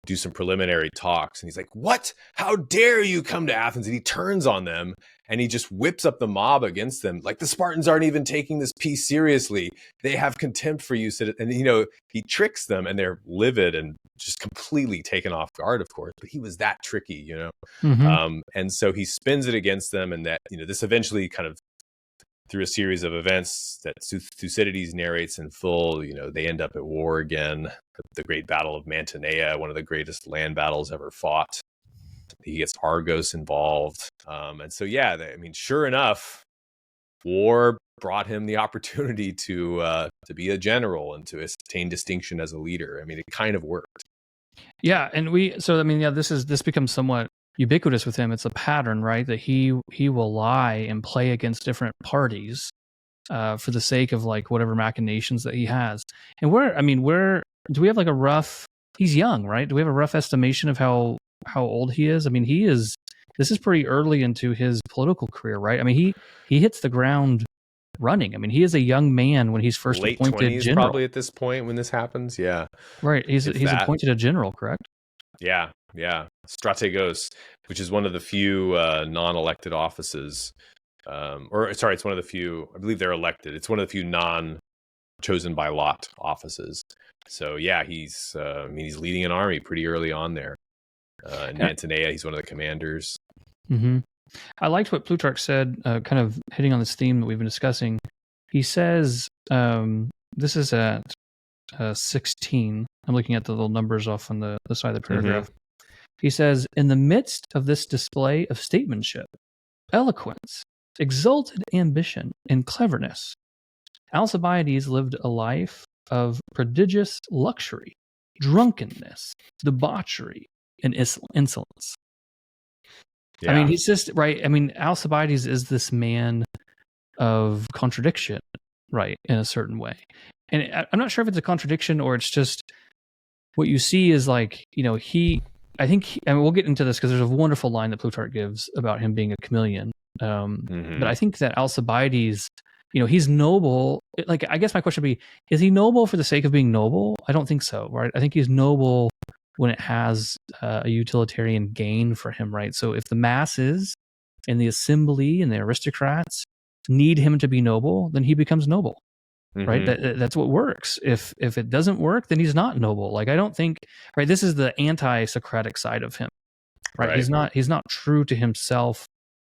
do some preliminary talks. And he's like, what? How dare you come to Athens? And he turns on them and he just whips up the mob against them. Like, the Spartans aren't even taking this peace seriously. They have contempt for you. And, he tricks them and they're livid and just completely taken off guard, of course. But he was that tricky, Mm-hmm. And so he spins it against them. And that, this eventually kind of, through a series of events that Thucydides narrates in full, they end up at war again. The great battle of Mantinea, one of the greatest land battles ever fought. He gets Argos involved. And so, sure enough, war brought him the opportunity to be a general and to attain distinction as a leader. I mean, it kind of worked. Yeah, and this becomes somewhat ubiquitous with him. It's a pattern, right? That he will lie and play against different parties for the sake of like whatever machinations that he has. And do we have like a rough? He's young, right? Do we have a rough estimation of how old he is? I mean, this is pretty early into his political career, right? I mean, he hits the ground running. I mean, he is a young man when he's first late appointed 20s general. probably at this point when this happens. Yeah, right. He's appointed a general, correct? Yeah. Strategos, which is one of the few non-elected offices. It's one of the few, I believe they're elected. It's one of the few non-chosen by lot offices. So yeah, he's leading an army pretty early on there. In Mantinea, he's one of the commanders. Mm-hmm. I liked what Plutarch said, kind of hitting on this theme that we've been discussing. He says, this is at 16. I'm looking at the little numbers off on the side of the paragraph. Mm-hmm. He says, in the midst of this display of statesmanship, eloquence, exalted ambition, and cleverness, Alcibiades lived a life of prodigious luxury, drunkenness, debauchery, and insolence. Yeah. I mean, he's just, right? I mean, Alcibiades is this man of contradiction, right, in a certain way. And I'm not sure if it's a contradiction or it's just what you see is like, we'll get into this because there's a wonderful line that Plutarch gives about him being a chameleon. But I think that Alcibiades, he's noble. Like, I guess my question would be, is he noble for the sake of being noble? I don't think so, right? I think he's noble when it has a utilitarian gain for him, right? So if the masses and the assembly and the aristocrats need him to be noble, then he becomes noble, right? That's what works. If it doesn't work, then he's not noble. Like, I don't think, right? This is the anti-Socratic side of him, right? He's not true to himself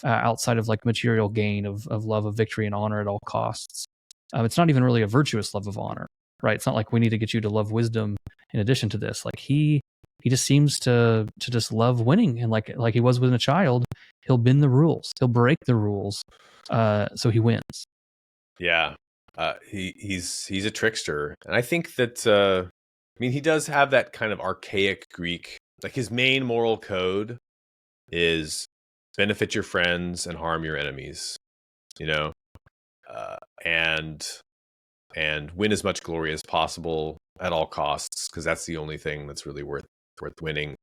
outside of like material gain of love of victory and honor at all costs. It's not even really a virtuous love of honor, right? It's not like we need to get you to love wisdom in addition to this. Like he just seems to just love winning, and like he was with a child, he'll bend the rules, he'll break the rules, so he wins. Yeah, he's a trickster, and I think that he does have that kind of archaic Greek. Like, his main moral code is benefit your friends and harm your enemies, and win as much glory as possible at all costs, because that's the only thing that's really worth winning.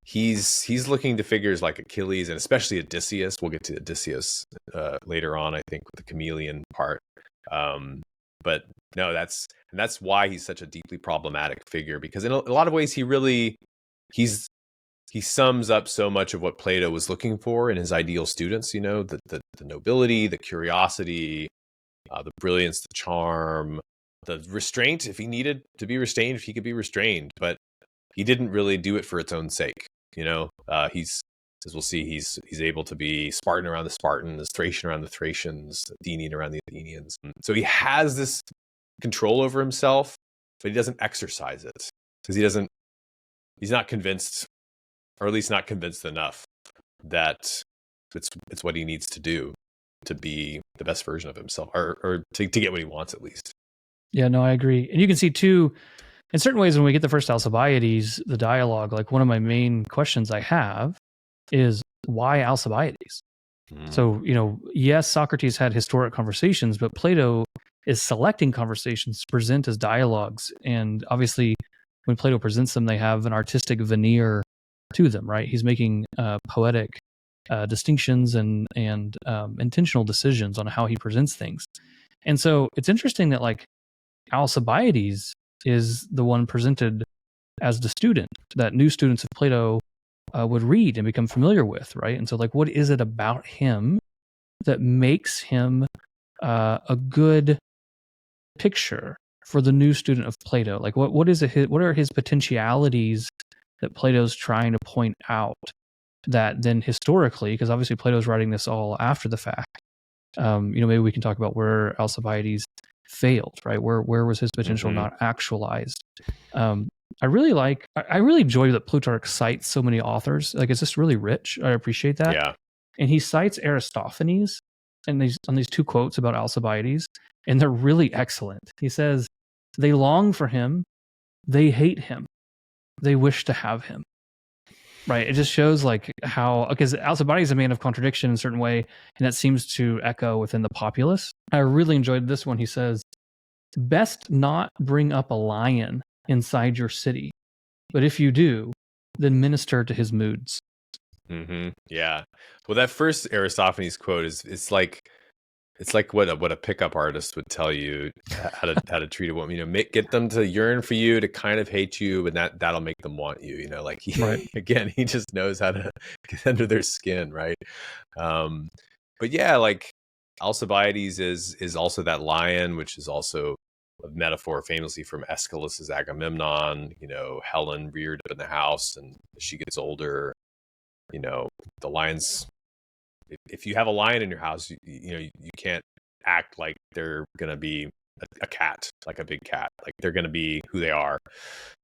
He's looking to figures like Achilles and especially Odysseus. We'll get to Odysseus later on, I think, with the chameleon part. But no, that's why he's such a deeply problematic figure, because in a lot of ways he sums up so much of what Plato was looking for in his ideal students. The nobility, the curiosity, the brilliance, the charm, the restraint. If he needed to be restrained, if he could be restrained, but he didn't really do it for its own sake. He's, as we'll see, he's able to be Spartan around the Spartans, Thracian around the Thracians, Athenian around the Athenians. So he has this control over himself, but he doesn't exercise it because he doesn't he's not convinced, or at least not convinced enough, that it's what he needs to do to be the best version of himself, or to get what he wants at least. Yeah, no, I agree. And you can see too, in certain ways, when we get the first Alcibiades, the dialogue, like one of my main questions I have is why Alcibiades? So, yes, Socrates had historic conversations, but Plato is selecting conversations to present as dialogues. And obviously, when Plato presents them, they have an artistic veneer to them, right? He's making poetic distinctions and intentional decisions on how he presents things. And so it's interesting that like Alcibiades is the one presented as the student that new students of Plato would read and become familiar with, right? And so, like, what is it about him that makes him a good picture for the new student of Plato? Like, what is it? What are his potentialities that Plato's trying to point out? That then historically, because obviously Plato's writing this all after the fact, maybe we can talk about where Alcibiades failed, right? Where was his potential not actualized? I really enjoy that Plutarch cites so many authors. Like, it's just really rich. I appreciate that. Yeah. And he cites Aristophanes on these two quotes about Alcibiades, and they're really excellent. He says, they long for him, they hate him, they wish to have him. Right. It just shows like how, because Alcibiades is a man of contradiction in a certain way, and that seems to echo within the populace. I really enjoyed this one. He says, best not bring up a lion inside your city, but if you do, then minister to his moods. Yeah. Well, that first Aristophanes quote it's like what a pickup artist would tell you how to treat a woman. Get them to yearn for you, to kind of hate you, and that'll make them want you. Like again, he just knows how to get under their skin, right? But yeah, like Alcibiades is also that lion, which is also a metaphor famously from Aeschylus's Agamemnon. Helen reared up in the house, and as she gets older, the lion's. If you have a lion in your house, you can't act like they're gonna be a cat, like a big cat. Like they're gonna be who they are,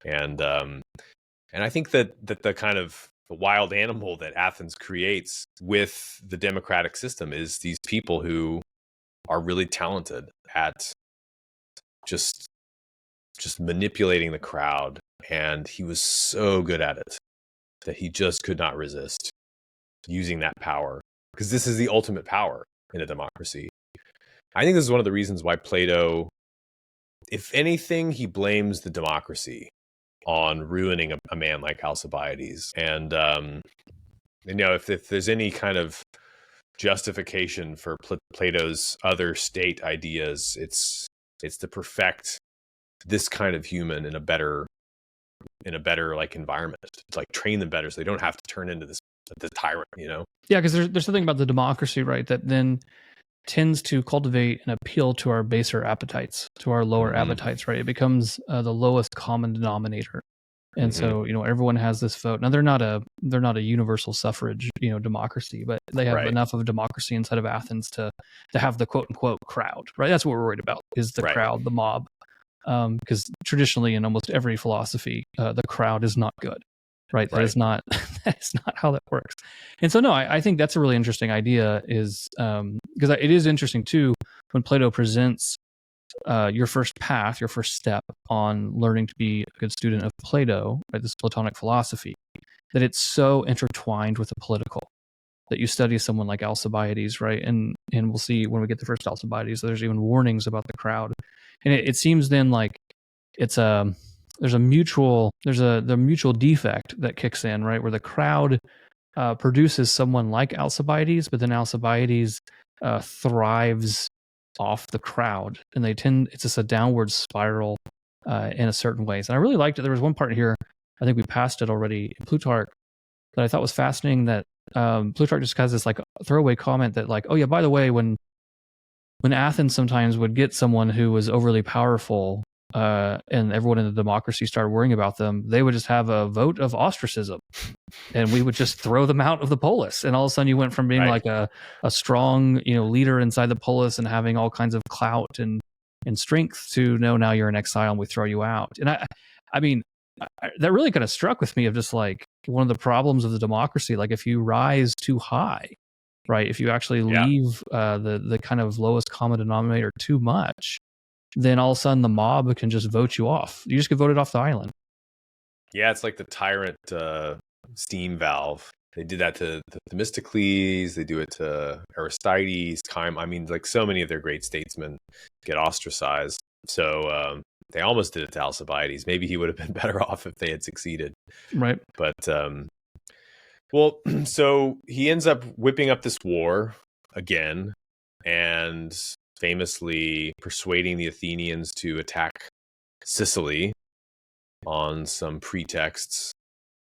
and I think that the kind of the wild animal that Athens creates with the democratic system is these people who are really talented at just manipulating the crowd, and he was so good at it that he just could not resist using that power. Because this is the ultimate power in a democracy. I think this is one of the reasons why Plato, if anything, he blames the democracy on ruining a man like Alcibiades. And, if there's any kind of justification for Plato's other state ideas, it's to perfect this kind of human in a better like environment, to like train them better so they don't have to turn into this tyrant, Yeah, because there's something about the democracy, right, that then tends to cultivate and appeal to our baser appetites, to our lower appetites, right? It becomes the lowest common denominator, and so everyone has this vote. Now they're not a universal suffrage democracy, but they have enough of a democracy inside of Athens to have the quote unquote crowd, right? That's what we're worried about, is the crowd, the mob, because traditionally in almost every philosophy, the crowd is not good. Right. That is not how that works. And so, no, I think that's a really interesting idea, is because it is interesting, too, when Plato presents your first path, your first step on learning to be a good student of Plato, right, this Platonic philosophy, that it's so intertwined with the political, that you study someone like Alcibiades, right? And we'll see when we get the first Alcibiades, there's even warnings about the crowd. And it seems then like it's the mutual defect that kicks in, right, where the crowd produces someone like Alcibiades, but then Alcibiades thrives off the crowd, and it's just a downward spiral in a certain ways. And I really liked it. There was one part here, I think we passed it already, in Plutarch, that I thought was fascinating, that Plutarch just has this like throwaway comment that like, oh yeah, by the way, when Athens sometimes would get someone who was overly powerful, and everyone in the democracy started worrying about them, they would just have a vote of ostracism, and we would just throw them out of the polis. And all of a sudden, you went from being like a strong leader inside the polis and having all kinds of clout and strength to, no, now you're in exile and we throw you out. And I mean, that really kind of struck with me of just like one of the problems of the democracy. Like if you rise too high, right? If you actually leave the kind of lowest common denominator too much, then all of a sudden the mob can just vote you off. You just get voted off the island. Yeah, it's like the tyrant steam valve. They did that to Themistocles. They do it to Aristides. I mean, like so many of their great statesmen get ostracized. So they almost did it to Alcibiades. Maybe he would have been better off if they had succeeded. Right. But well, so he ends up whipping up this war again, and famously persuading the Athenians to attack Sicily on some pretexts.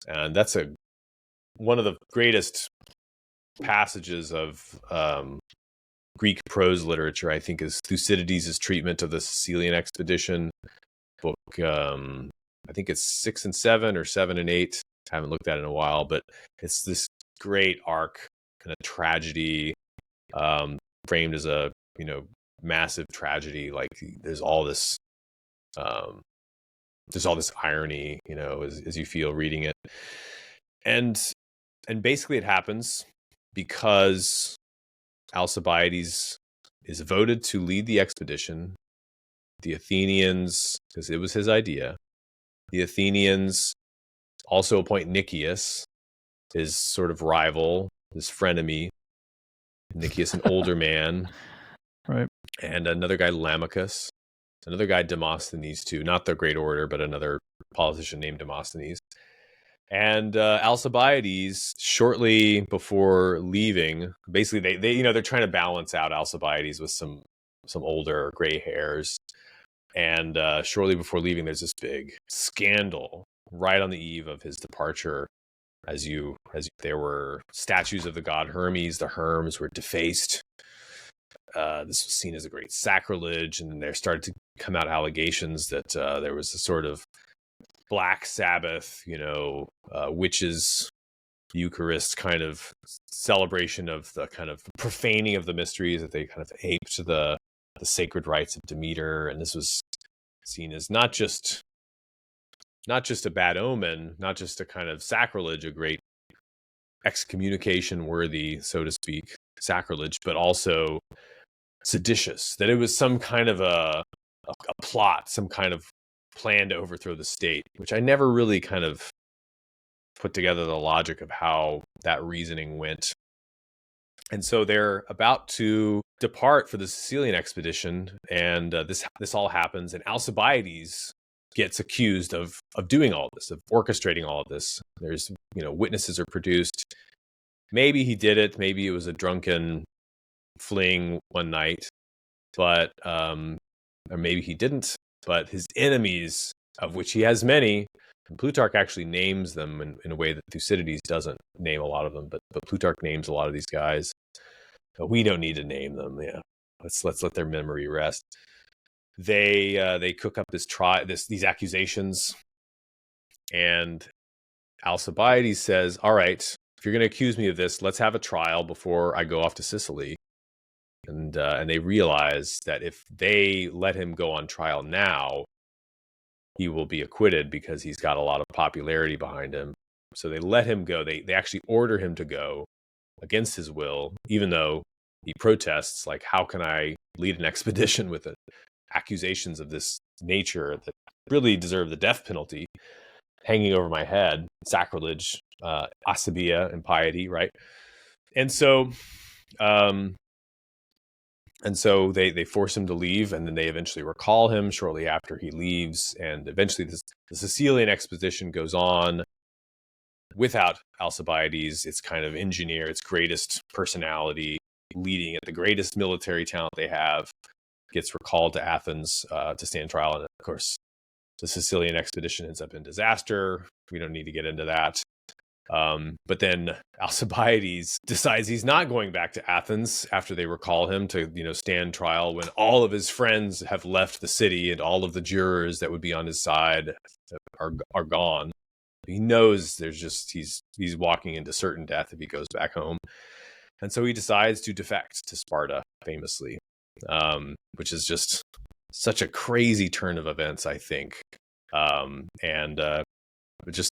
And that's one of the greatest passages of Greek prose literature, I think, is Thucydides' treatment of the Sicilian expedition. Book, I think it's 6 and 7 or 7 and 8. I haven't looked at it in a while, but it's this great arc, kind of tragedy, framed as a massive tragedy. Like there's all this irony, as you feel reading it, and basically it happens because Alcibiades is voted to lead the expedition. The Athenians, because it was his idea, the Athenians also appoint Nicias, his sort of rival, his frenemy. Nicias, an older man, right, and another guy, Lamachus, another guy, Demosthenes, too, not the great orator, but another politician named Demosthenes. And Alcibiades, shortly before leaving, basically they're trying to balance out Alcibiades with some older gray hairs. And shortly before leaving, there's this big scandal right on the eve of his departure. As there were statues of the god Hermes, the Herms were defaced. This was seen as a great sacrilege, and there started to come out allegations that there was a sort of Black Sabbath, witches' Eucharist kind of celebration of the kind of profaning of the mysteries, that they kind of aped the sacred rites of Demeter, and this was seen as not just a bad omen, not just a kind of sacrilege, a great excommunication worthy, so to speak, sacrilege, but also seditious, that it was some kind of a plot, some kind of plan to overthrow the state, which I never really kind of put together the logic of how that reasoning went. And so they're about to depart for the Sicilian expedition, and this all happens, and Alcibiades gets accused of doing all this, of orchestrating all of this. There's, witnesses are produced. Maybe he did it. Maybe it was a drunken fling one night, but or maybe he didn't. But his enemies, of which he has many, and Plutarch actually names them in a way that Thucydides doesn't name a lot of them, but Plutarch names a lot of these guys. But we don't need to name them. Yeah, let's let their memory rest. They cook up these accusations, and Alcibiades says, "All right, if you're going to accuse me of this, let's have a trial before I go off to Sicily." And they realize that if they let him go on trial now, he will be acquitted because he's got a lot of popularity behind him. So they let him go. They actually order him to go against his will, even though he protests, like, how can I lead an expedition with accusations of this nature that really deserve the death penalty hanging over my head, sacrilege, asabiia, and piety, right? And so they force him to leave, and then they eventually recall him shortly after he leaves, and eventually the Sicilian expedition goes on without Alcibiades. It's kind of its greatest personality, leading it, the greatest military talent they have, gets recalled to Athens to stand trial. And of course, the Sicilian expedition ends up in disaster. We don't need to get into that. But then Alcibiades decides he's not going back to Athens after they recall him to, stand trial, when all of his friends have left the city and all of the jurors that would be on his side are gone. He knows he's walking into certain death if he goes back home. And so he decides to defect to Sparta, famously, which is just such a crazy turn of events, I think. And just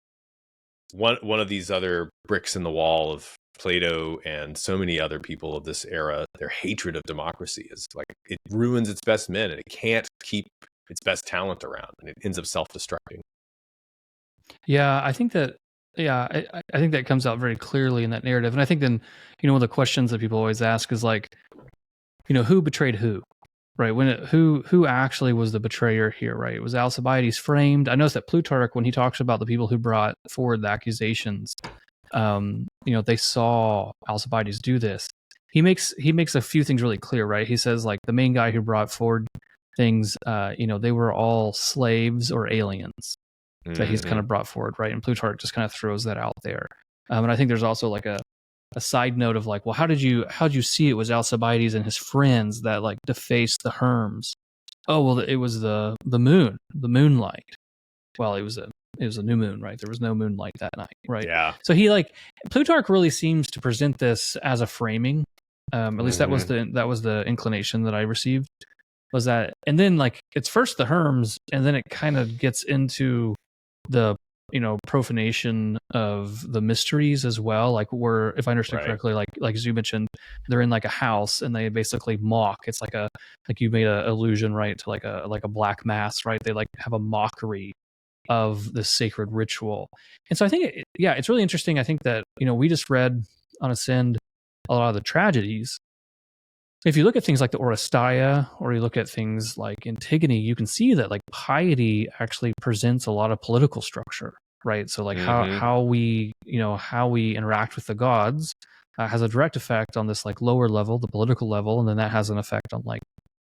one of these other bricks in the wall of Plato and so many other people of this era. Their hatred of democracy is like, it ruins its best men, and it can't keep its best talent around, and it ends up self-destructing. Yeah, I think that. Yeah, I think that comes out very clearly in that narrative, and I think then one of the questions that people always ask is like, who betrayed who, right? Who actually was the betrayer here, right? It was Alcibiades framed. I noticed that Plutarch, when he talks about the people who brought forward the accusations, they saw Alcibiades do this. He makes a few things really clear, right? He says like the main guy who brought forward things, they were all slaves or aliens that he's kind of brought forward, right? And Plutarch just kind of throws that out there. And I think there's also like a side note of like, well, how did you see it was Alcibiades and his friends that like defaced the Herms? Oh, well, it was the moonlight. Well, it was a new moon, right? There was no moonlight that night, right? Yeah. So Plutarch really seems to present this as a framing. At least that was the inclination that I received, was that, and then like it's first the Herms, and then it kind of gets into the profanation of the mysteries as well, like where, if I understood correctly, like as you mentioned, they're in like a house and they basically mock. It's like you made an allusion, right, to like a black mass, right? They like have a mockery of this sacred ritual. And so I think it's really interesting. I think that we just read on Ascend a lot of the tragedies. If you look at things like the Oresteia, or you look at things like Antigone, you can see that like piety actually presents a lot of political structure, right? So like how we interact with the gods has a direct effect on this like lower level, the political level, and then that has an effect on like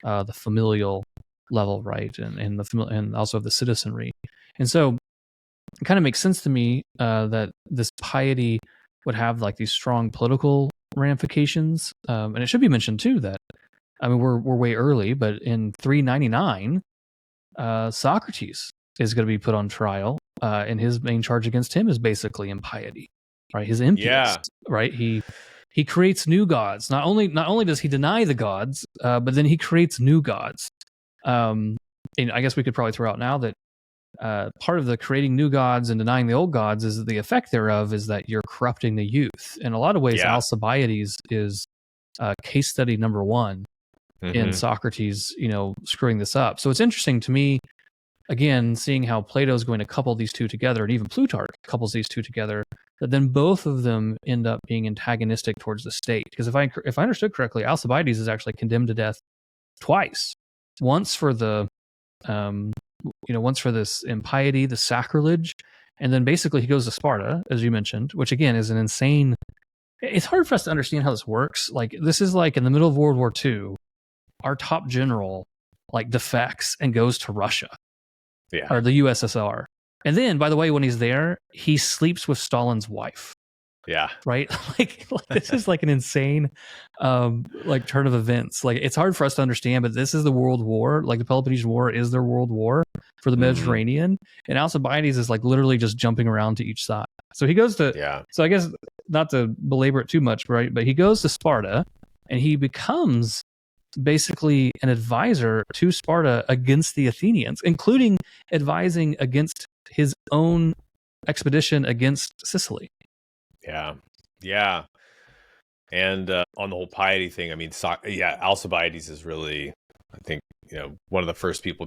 the familial level, right? And also the citizenry. And so it kind of makes sense to me that this piety would have like these strong political ramifications. And it should be mentioned too that, I mean, we're way early, but in 399, Socrates is going to be put on trial, and his main charge against him is basically impiety, right? His impious, right? He creates new gods. Not only does he deny the gods, but then he creates new gods. And I guess we could probably throw out now that part of the creating new gods and denying the old gods is the effect thereof is that you're corrupting the youth. In a lot of ways, Alcibiades is case study number one in Socrates, screwing this up. So it's interesting to me, again, seeing how Plato's going to couple these two together, and even Plutarch couples these two together, that then both of them end up being antagonistic towards the state. Because if I understood correctly, Alcibiades is actually condemned to death twice. Once for the once for this impiety, the sacrilege, and then basically he goes to Sparta, as you mentioned, which again is an insane. It's hard for us to understand how this works. Like, this is like in the middle of World War II, our top general like defects and goes to Russia, or the USSR, and then, by the way, when he's there, he sleeps with Stalin's wife. Yeah. Right. like this is like an insane, like turn of events. Like, it's hard for us to understand, but this is the World War. Like the Peloponnesian War is their World War for the Mediterranean, and Alcibiades is like literally just jumping around to each side. So he goes to, so I guess not to belabor it too much, right? But he goes to Sparta, and he becomes basically an advisor to Sparta against the Athenians, including advising against his own expedition against Sicily. Yeah. And on the whole piety thing, I mean, Alcibiades is really, I think, one of the first people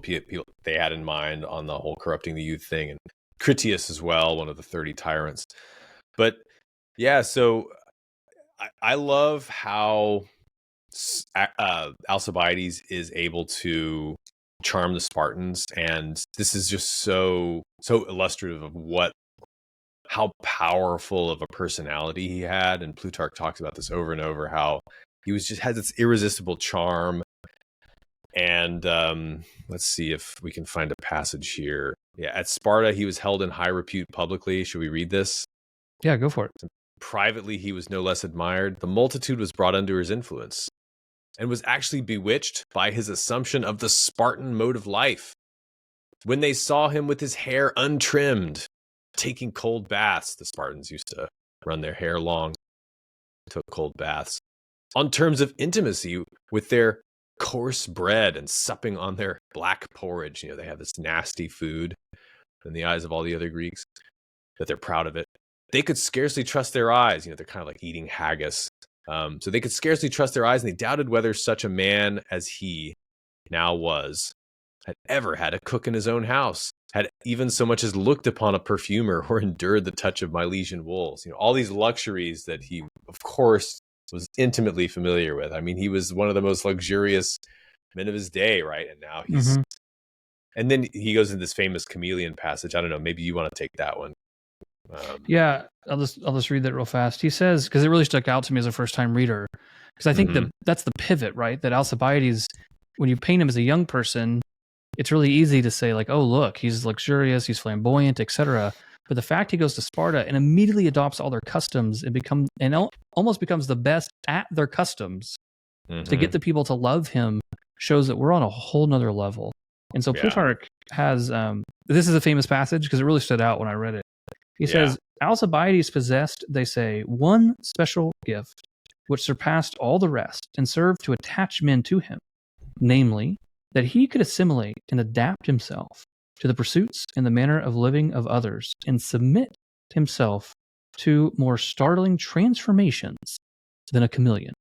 they had in mind on the whole corrupting the youth thing, and Critias as well, one of the 30 tyrants. But yeah, so I love how Alcibiades is able to charm the Spartans, and this is just so illustrative of how powerful of a personality he had. And Plutarch talks about this over and over, how he had this irresistible charm. And let's see if we can find a passage here. Yeah, at Sparta, he was held in high repute publicly. Should we read this? Yeah, go for it. Privately, he was no less admired. The multitude was brought under his influence and was actually bewitched by his assumption of the Spartan mode of life. When they saw him with his hair untrimmed, taking cold baths — the Spartans used to run their hair long, took cold baths — on terms of intimacy with their coarse bread and supping on their black porridge. They have this nasty food in the eyes of all the other Greeks. that they're proud of it. They could scarcely trust their eyes. They're kind of like eating haggis. So they could scarcely trust their eyes, and they doubted whether such a man as he now was had ever had a cook in his own house, had even so much as looked upon a perfumer or endured the touch of Milesian wools. All these luxuries that he, of course, was intimately familiar with. I mean, he was one of the most luxurious men of his day, right? And now he's, and then he goes into this famous chameleon passage. I don't know, maybe you want to take that one. Yeah, I'll just read that real fast. He says, because it really stuck out to me as a first time reader, because I think that's the pivot, right? That Alcibiades, when you paint him as a young person, it's really easy to say like, oh, look, he's luxurious, he's flamboyant, etc. But the fact he goes to Sparta and immediately adopts all their customs and almost becomes the best at their customs to get the people to love him shows that we're on a whole nother level. And so Plutarch has, this is a famous passage because it really stood out when I read it. He says, Alcibiades possessed, they say, one special gift which surpassed all the rest and served to attach men to him, namely, that he could assimilate and adapt himself to the pursuits and the manner of living of others and submit himself to more startling transformations than a chameleon.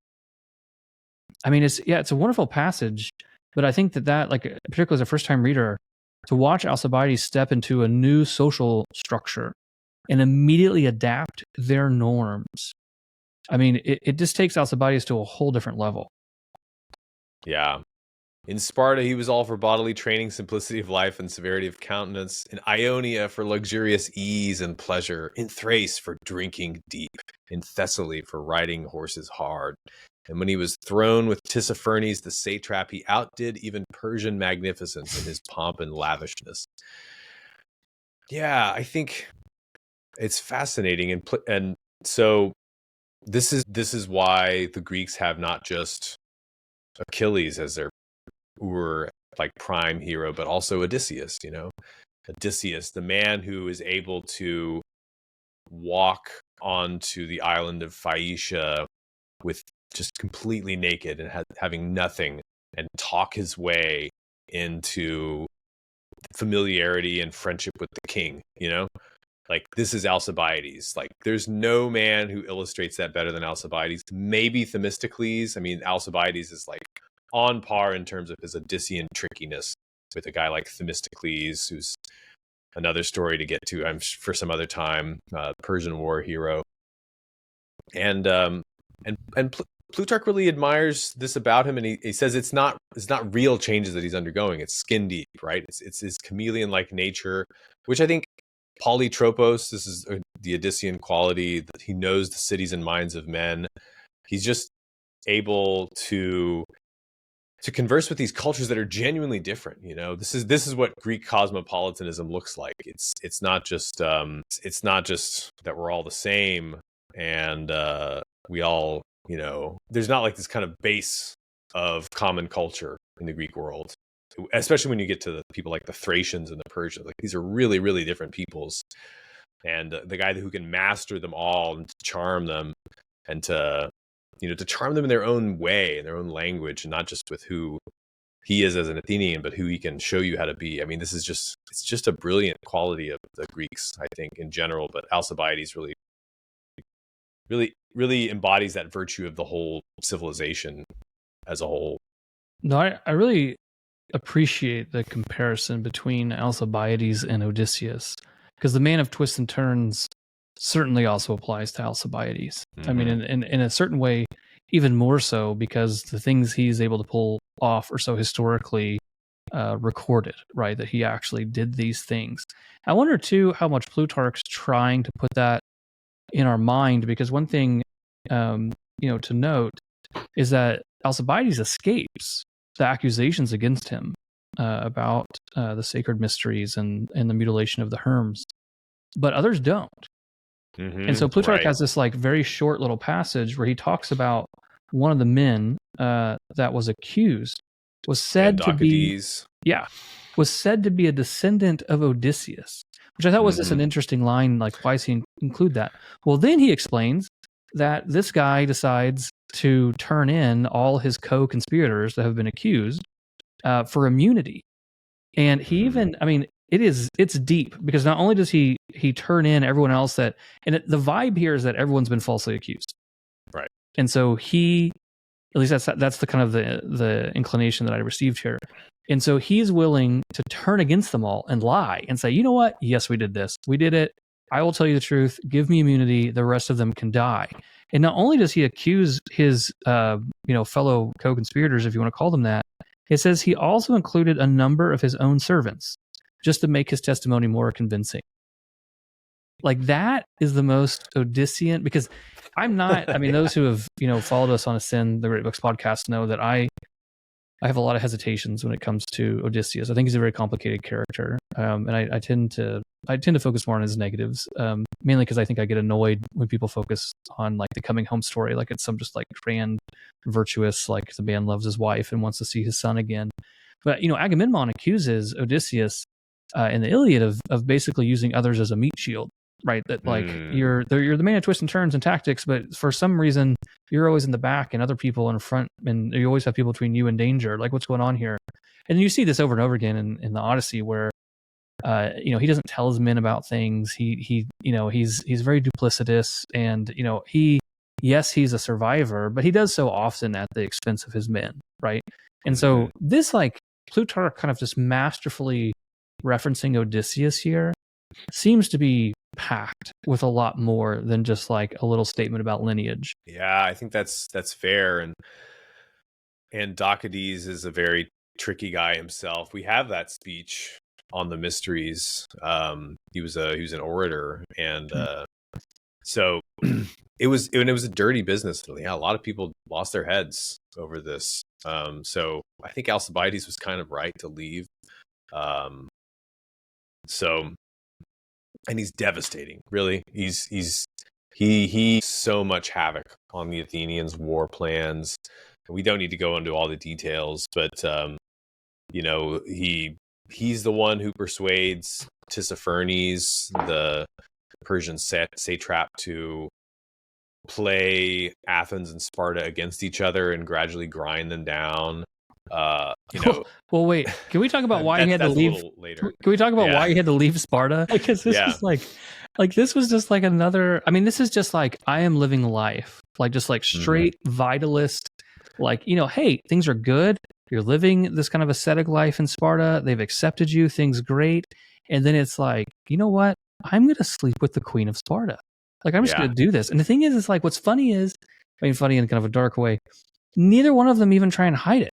I mean, it's a wonderful passage, but I think that like, particularly as a first-time reader, to watch Alcibiades step into a new social structure and immediately adapt their norms. I mean, it just takes Alcibiades to a whole different level. Yeah. In Sparta, he was all for bodily training, simplicity of life, and severity of countenance. In Ionia, for luxurious ease and pleasure. In Thrace, for drinking deep. In Thessaly, for riding horses hard. And when he was thrown with Tissaphernes, the satrap, he outdid even Persian magnificence in his pomp and lavishness. Yeah, I think it's fascinating, and so this is why the Greeks have not just Achilles as their like prime hero, but also Odysseus. Odysseus, the man who is able to walk onto the island of Phaeacia with just completely naked and having nothing, and talk his way into familiarity and friendship with the king. Like, this is Alcibiades. Like, there's no man who illustrates that better than Alcibiades. Maybe Themistocles. I mean, Alcibiades is like on par in terms of his Odyssean trickiness with a guy like Themistocles, who's another story to get to for some other time, Persian war hero. And Plutarch really admires this about him, and he says it's not real changes that he's undergoing. It's skin deep, right? It's his chameleon-like nature, which I think polytropos, this is the Odyssean quality, that he knows the cities and minds of men. He's just able to converse with these cultures that are genuinely different. This is what Greek cosmopolitanism looks like. It's not just that we're all the same and we all, there's not like this kind of base of common culture in the Greek world, especially when you get to the people like the Thracians and the Persians. Like, these are really, really different peoples, and the guy who can master them all and to charm them, and to charm them in their own way, in their own language, and not just with who he is as an Athenian, but who he can show you how to be. I mean, it's just a brilliant quality of the Greeks, I think, in general, but Alcibiades really, really, really embodies that virtue of the whole civilization as a whole. No, I really appreciate the comparison between Alcibiades and Odysseus, because the man of twists and turns certainly also applies to Alcibiades. I mean, in a certain way, even more so, because the things he's able to pull off are so historically recorded, right? That he actually did these things. I wonder too how much Plutarch's trying to put that in our mind, because one thing to note is that Alcibiades escapes the accusations against him about the sacred mysteries and the mutilation of the Herms, but others don't. And so Plutarch has this like very short little passage where he talks about one of the men that was accused was said to be a descendant of Odysseus, which I thought was just an interesting line. Like, why does he include that? Well, then he explains that this guy decides to turn in all his co-conspirators that have been accused for immunity. And he even, I mean, it's deep, because not only does he turn in everyone else the vibe here is that everyone's been falsely accused. Right. And so at least that's the kind of the inclination that I received here. And so he's willing to turn against them all and lie and say, you know what? Yes, we did this. We did it. I will tell you the truth. Give me immunity. The rest of them can die. And not only does he accuse his fellow co-conspirators, if you want to call them that, it says he also included a number of his own servants just to make his testimony more convincing. Like, that is the most Odyssean, because I'm not, I mean, those who have, followed us on Ascend, the Great Books podcast, know that I have a lot of hesitations when it comes to Odysseus. I think he's a very complicated character. And I tend to focus more on his negatives, mainly because I think I get annoyed when people focus on like the coming home story, like it's some just like grand, virtuous, like the man loves his wife and wants to see his son again. But, Agamemnon accuses Odysseus in the Iliad of basically using others as a meat shield. Right, that like you're the man of twists and turns and tactics, but for some reason you're always in the back and other people in front, and you always have people between you and danger. Like, what's going on here? And you see this over and over again in the Odyssey, where he doesn't tell his men about things. He's very duplicitous, and he's a survivor, but he does so often at the expense of his men, right? And so this, like, Plutarch kind of just masterfully referencing Odysseus here seems to be packed with a lot more than just like a little statement about lineage. Yeah, I think that's fair. And Docades is a very tricky guy himself. We have that speech on the mysteries. He was an orator, and so it was a dirty business. Yeah, a lot of people lost their heads over this. So I think Alcibiades was kind of right to leave. And he's devastating, really. He so much havoc on the Athenians' war plans. We don't need to go into all the details, but he's the one who persuades Tissaphernes, the Persian satrap, to play Athens and Sparta against each other and gradually grind them down. Well, wait. Can we talk about why he had to leave later? Can we talk about why he had to leave Sparta? Because this was like this was just like another. I mean, this is just like, I am living life, like just like straight vitalist. Like, hey, things are good. You're living this kind of ascetic life in Sparta. They've accepted you. Things great. And then it's like, you know what? I'm going to sleep with the queen of Sparta. Like, I'm just going to do this. And the thing is, it's like, what's funny is, funny in kind of a dark way, neither one of them even try and hide it.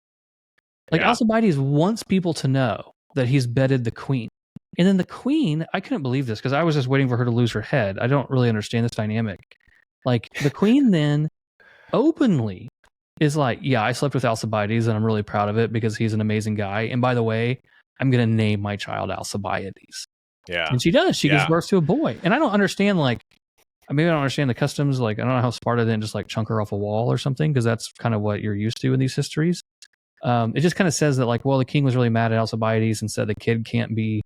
Like, Alcibiades wants people to know that he's bedded the queen. And then the queen, I couldn't believe this, because I was just waiting for her to lose her head. I don't really understand this dynamic. Like, the queen then openly is like, yeah, I slept with Alcibiades and I'm really proud of it because he's an amazing guy. And by the way, I'm going to name my child Alcibiades. Yeah. And she does. She gives birth to a boy. And I don't understand, like, maybe I don't understand the customs. Like, I don't know how Sparta didn't just like chunk her off a wall or something, because that's kind of what you're used to in these histories. It just kind of says that, like, well, the king was really mad at Alcibiades and said the kid can't be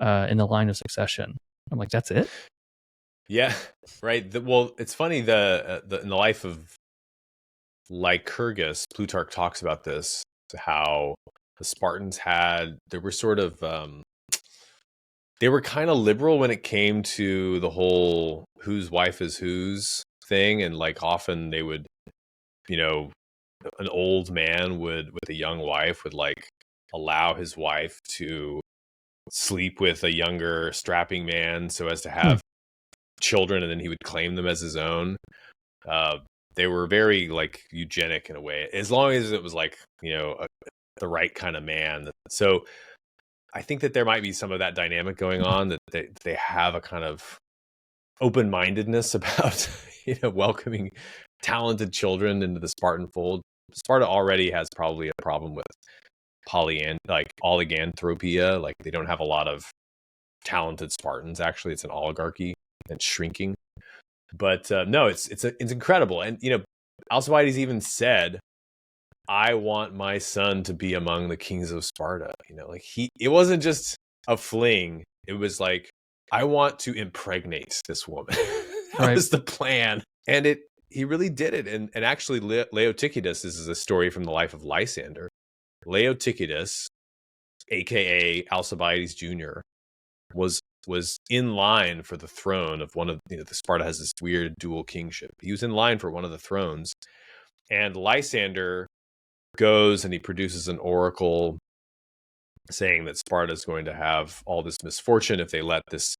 in the line of succession. I'm like, that's it? Yeah, right. Well, it's funny, in the life of Lycurgus, Plutarch talks about this, how the Spartans they were kind of liberal when it came to the whole whose wife is whose thing. And like, often they would, an old man with a young wife would like allow his wife to sleep with a younger strapping man so as to have children, and then he would claim them as his own. They were very like eugenic in a way, as long as it was like, the right kind of man. So I think that there might be some of that dynamic going on, that they have a kind of open-mindedness about, welcoming talented children into the Spartan fold. Sparta already has probably a problem with oliganthropia. Like, they don't have a lot of talented Spartans. Actually, it's an oligarchy and shrinking. But no, it's incredible. And Alcibiades even said, "I want my son to be among the kings of Sparta." It wasn't just a fling. It was like, I want to impregnate this woman. That was the plan. And he really did it. And actually, Leotychidus, this is a story from the life of Lysander. Leotychidus, aka Alcibiades Jr., was in line for the throne of one of the Sparta has this weird dual kingship. He was in line for one of the thrones, and Lysander goes and he produces an oracle saying that Sparta is going to have all this misfortune if they let this,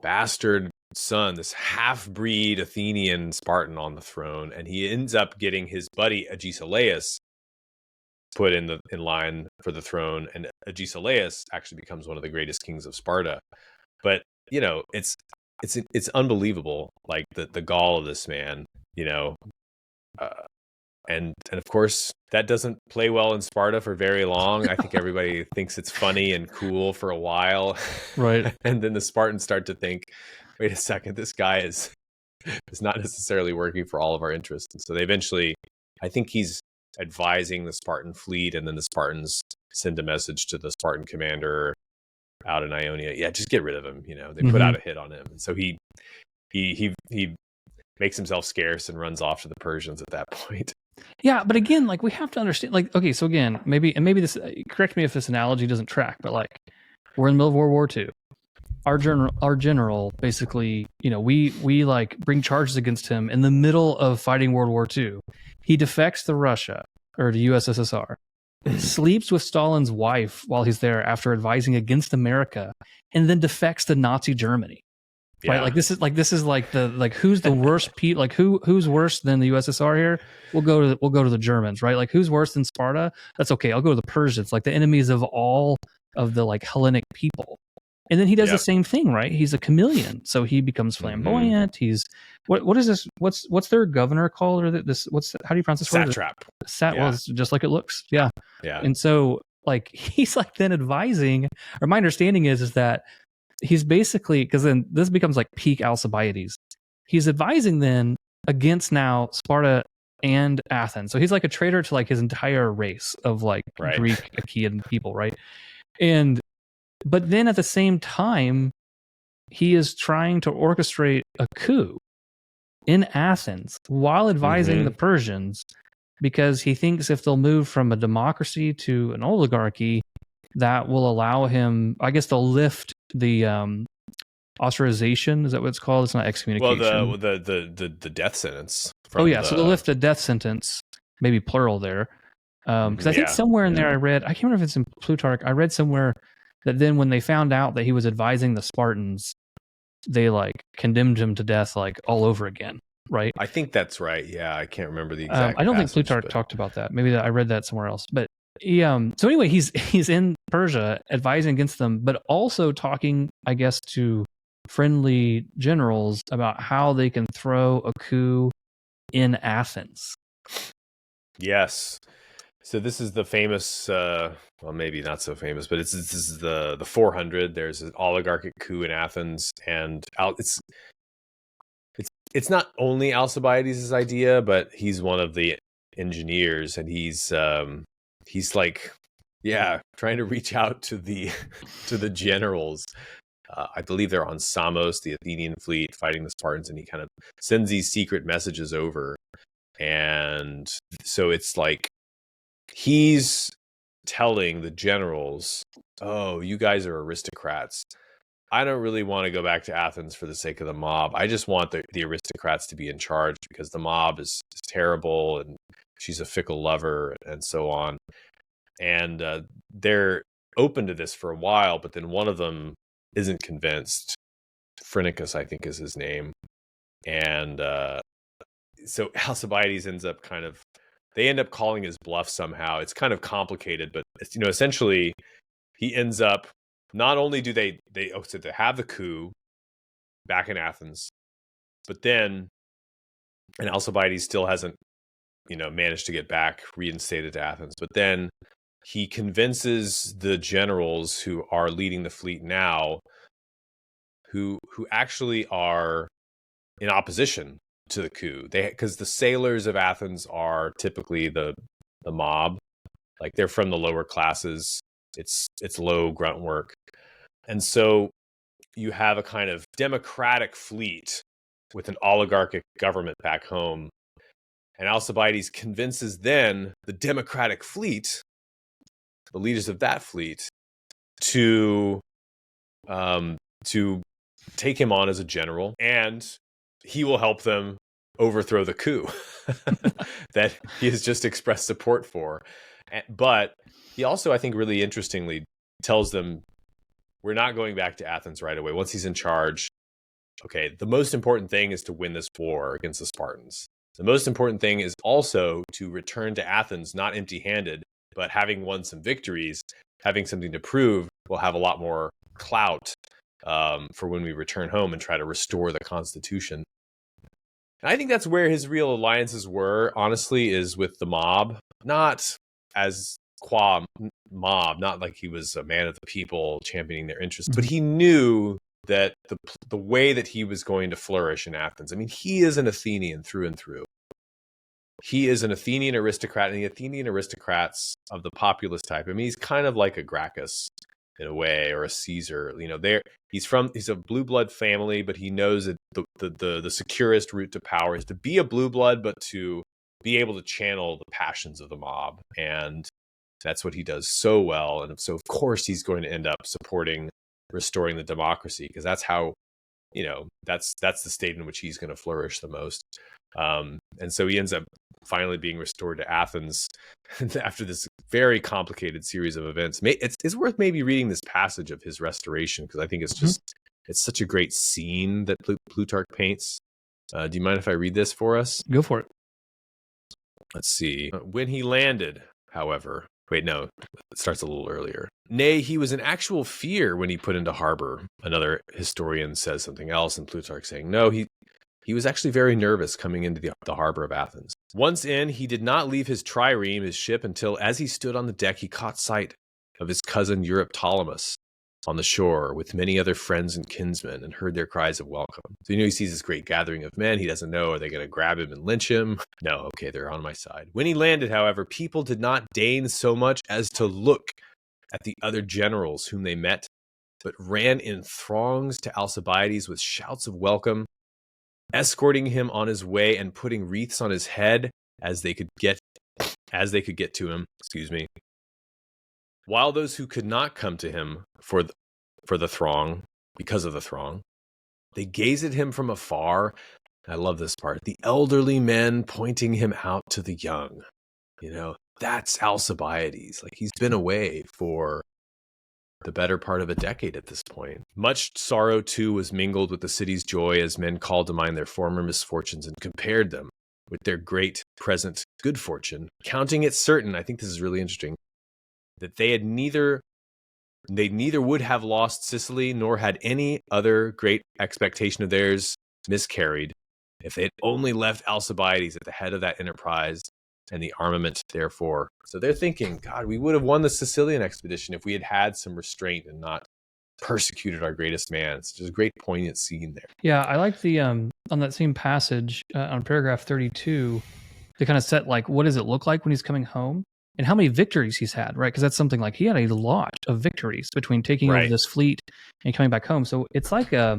bastard son, this half-breed Athenian Spartan on the throne, and he ends up getting his buddy Agesilaus put in line for the throne, and Agesilaus actually becomes one of the greatest kings of Sparta. But it's unbelievable, like the gall of this man, and of course that doesn't play well in Sparta for very long. I think everybody thinks it's funny and cool for a while, Right. and then the Spartans start to think, wait a second, this guy is not necessarily working for all of our interests. And so they eventually, I think he's advising the Spartan fleet, and then the Spartans send a message to the Spartan commander out in Ionia. Yeah, just get rid of him. They put out a hit on him. And so he makes himself scarce and runs off to the Persians at that point. Yeah, but again, like we have to understand, like, okay, so again, maybe this, correct me if this analogy doesn't track, but like we're in the middle of World War II. Our general basically, we like bring charges against him in the middle of fighting World War II. He defects to Russia or to USSR, sleeps with Stalin's wife while he's there after advising against America, and then defects to Nazi Germany. Yeah. Right, this is the who's the worst who's worse than the USSR here? We'll go to the Germans, right? Like who's worse than Sparta? That's okay. I'll go to the Persians, like the enemies of all of the like Hellenic people. And then he does the same thing, right? He's a chameleon, so he becomes flamboyant. He's what is this? What's their governor called? Or how do you pronounce this word? Satrap. Well, it's just like it looks. Yeah. Yeah. And so like he's like then advising, or my understanding is that he's basically, because then this becomes like peak Alcibiades. He's advising then against now Sparta and Athens. So he's like a traitor to like his entire race of like Greek Achaean people, right? But then at the same time, he is trying to orchestrate a coup in Athens while advising the Persians, because he thinks if they'll move from a democracy to an oligarchy, that will allow him, I guess they'll lift the ostracization. Is that what it's called? It's not excommunication. Well, the death sentence. So they'll lift the death sentence, maybe plural there. Because I think somewhere in there I read, I can't remember if it's in Plutarch, I read somewhere that then when they found out that he was advising the Spartans, they like condemned him to death like all over again, right? I think that's right. Yeah, I can't remember the exact I don't think Plutarch talked about that. Maybe I read that somewhere else. But so anyway, he's in Persia advising against them, but also talking, I guess, to friendly generals about how they can throw a coup in Athens. Yes. So this is the famous, well, maybe not so famous, but this is the 400. There's an oligarchic coup in Athens, and it's not only Alcibiades' idea, but he's one of the engineers, and he's like, trying to reach out to the generals. I believe they're on Samos, the Athenian fleet, fighting the Spartans, and he kind of sends these secret messages over. And so it's like he's telling the generals, oh, you guys are aristocrats. I don't really want to go back to Athens for the sake of the mob. I just want the aristocrats to be in charge because the mob is terrible and she's a fickle lover and so on. And they're open to this for a while, but then one of them isn't convinced. Phrynicus, I think, is his name. And so Alcibiades they end up calling his bluff somehow. It's kind of complicated, but essentially he ends up, not only do they have the coup back in Athens, but then, and Alcibiades still hasn't, managed to get back reinstated to Athens, but then he convinces the generals who are leading the fleet now, who actually are in opposition to the coup. Because the sailors of Athens are typically the mob, like they're from the lower classes. It's low grunt work, and so you have a kind of democratic fleet with an oligarchic government back home, and Alcibiades convinces then the democratic fleet, the leaders of that fleet, to to take him on as a general, and he will help them overthrow the coup that he has just expressed support for. But he also, I think, really interestingly tells them, we're not going back to Athens right away. Once he's in charge, okay, the most important thing is to win this war against the Spartans. The most important thing is also to return to Athens, not empty-handed, but having won some victories, having something to prove, we'll have a lot more clout for when we return home and try to restore the constitution. And I think that's where his real alliances were, honestly, is with the mob, not as qua mob, not like he was a man of the people championing their interests, but he knew that the way that he was going to flourish in Athens, I mean, he is an Athenian through and through. He is an Athenian aristocrat, and the Athenian aristocrats of the populist type, I mean, he's kind of like a Gracchus in a way, or a Caesar. You know, he's a blue blood family, but he knows that the securest route to power is to be a blue blood, but to be able to channel the passions of the mob. And that's what he does so well. And so, of course, he's going to end up supporting restoring the democracy, because that's how, you know, that's the state in which he's going to flourish the most. And so he ends up finally being restored to Athens after this very complicated series of events. It's worth maybe reading this passage of his restoration, because I think it's just it's such a great scene that Plutarch paints. Do you mind if I read this for us? Go for it. Let's see. When he landed, however, wait, no, it starts a little earlier. Nay, he was in actual fear when he put into harbor. Another historian says something else, and Plutarch saying, no, he was actually very nervous coming into the harbor of Athens. Once in, he did not leave his trireme, his ship, until as he stood on the deck, he caught sight of his cousin Euryptolemus on the shore with many other friends and kinsmen, and heard their cries of welcome. So, you know, he sees this great gathering of men. He doesn't know, are they going to grab him and lynch him? No, okay, they're on my side. When he landed, however, people did not deign so much as to look at the other generals whom they met, but ran in throngs to Alcibiades with shouts of welcome, escorting him on his way and putting wreaths on his head as they could get to him. Excuse me. While those who could not come to him for the throng, because of the throng, they gazed at him from afar. I love this part. The elderly men pointing him out to the young. You know, that's Alcibiades. Like, he's been away for the better part of a decade at this point. Much sorrow, too, was mingled with the city's joy as men called to mind their former misfortunes and compared them with their great present good fortune, counting it certain, I think this is really interesting, that they neither would have lost Sicily nor had any other great expectation of theirs miscarried if they had only left Alcibiades at the head of that enterprise and the armament, therefore. So they're thinking, God, we would have won the Sicilian expedition if we had had some restraint and not persecuted our greatest man. It's just a great poignant scene there. Yeah, I like the on that same passage on paragraph 32, they kind of set like, what does it look like when he's coming home and how many victories he's had, right? Because that's something like he had a lot of victories between taking over this fleet and coming back home. So it's like a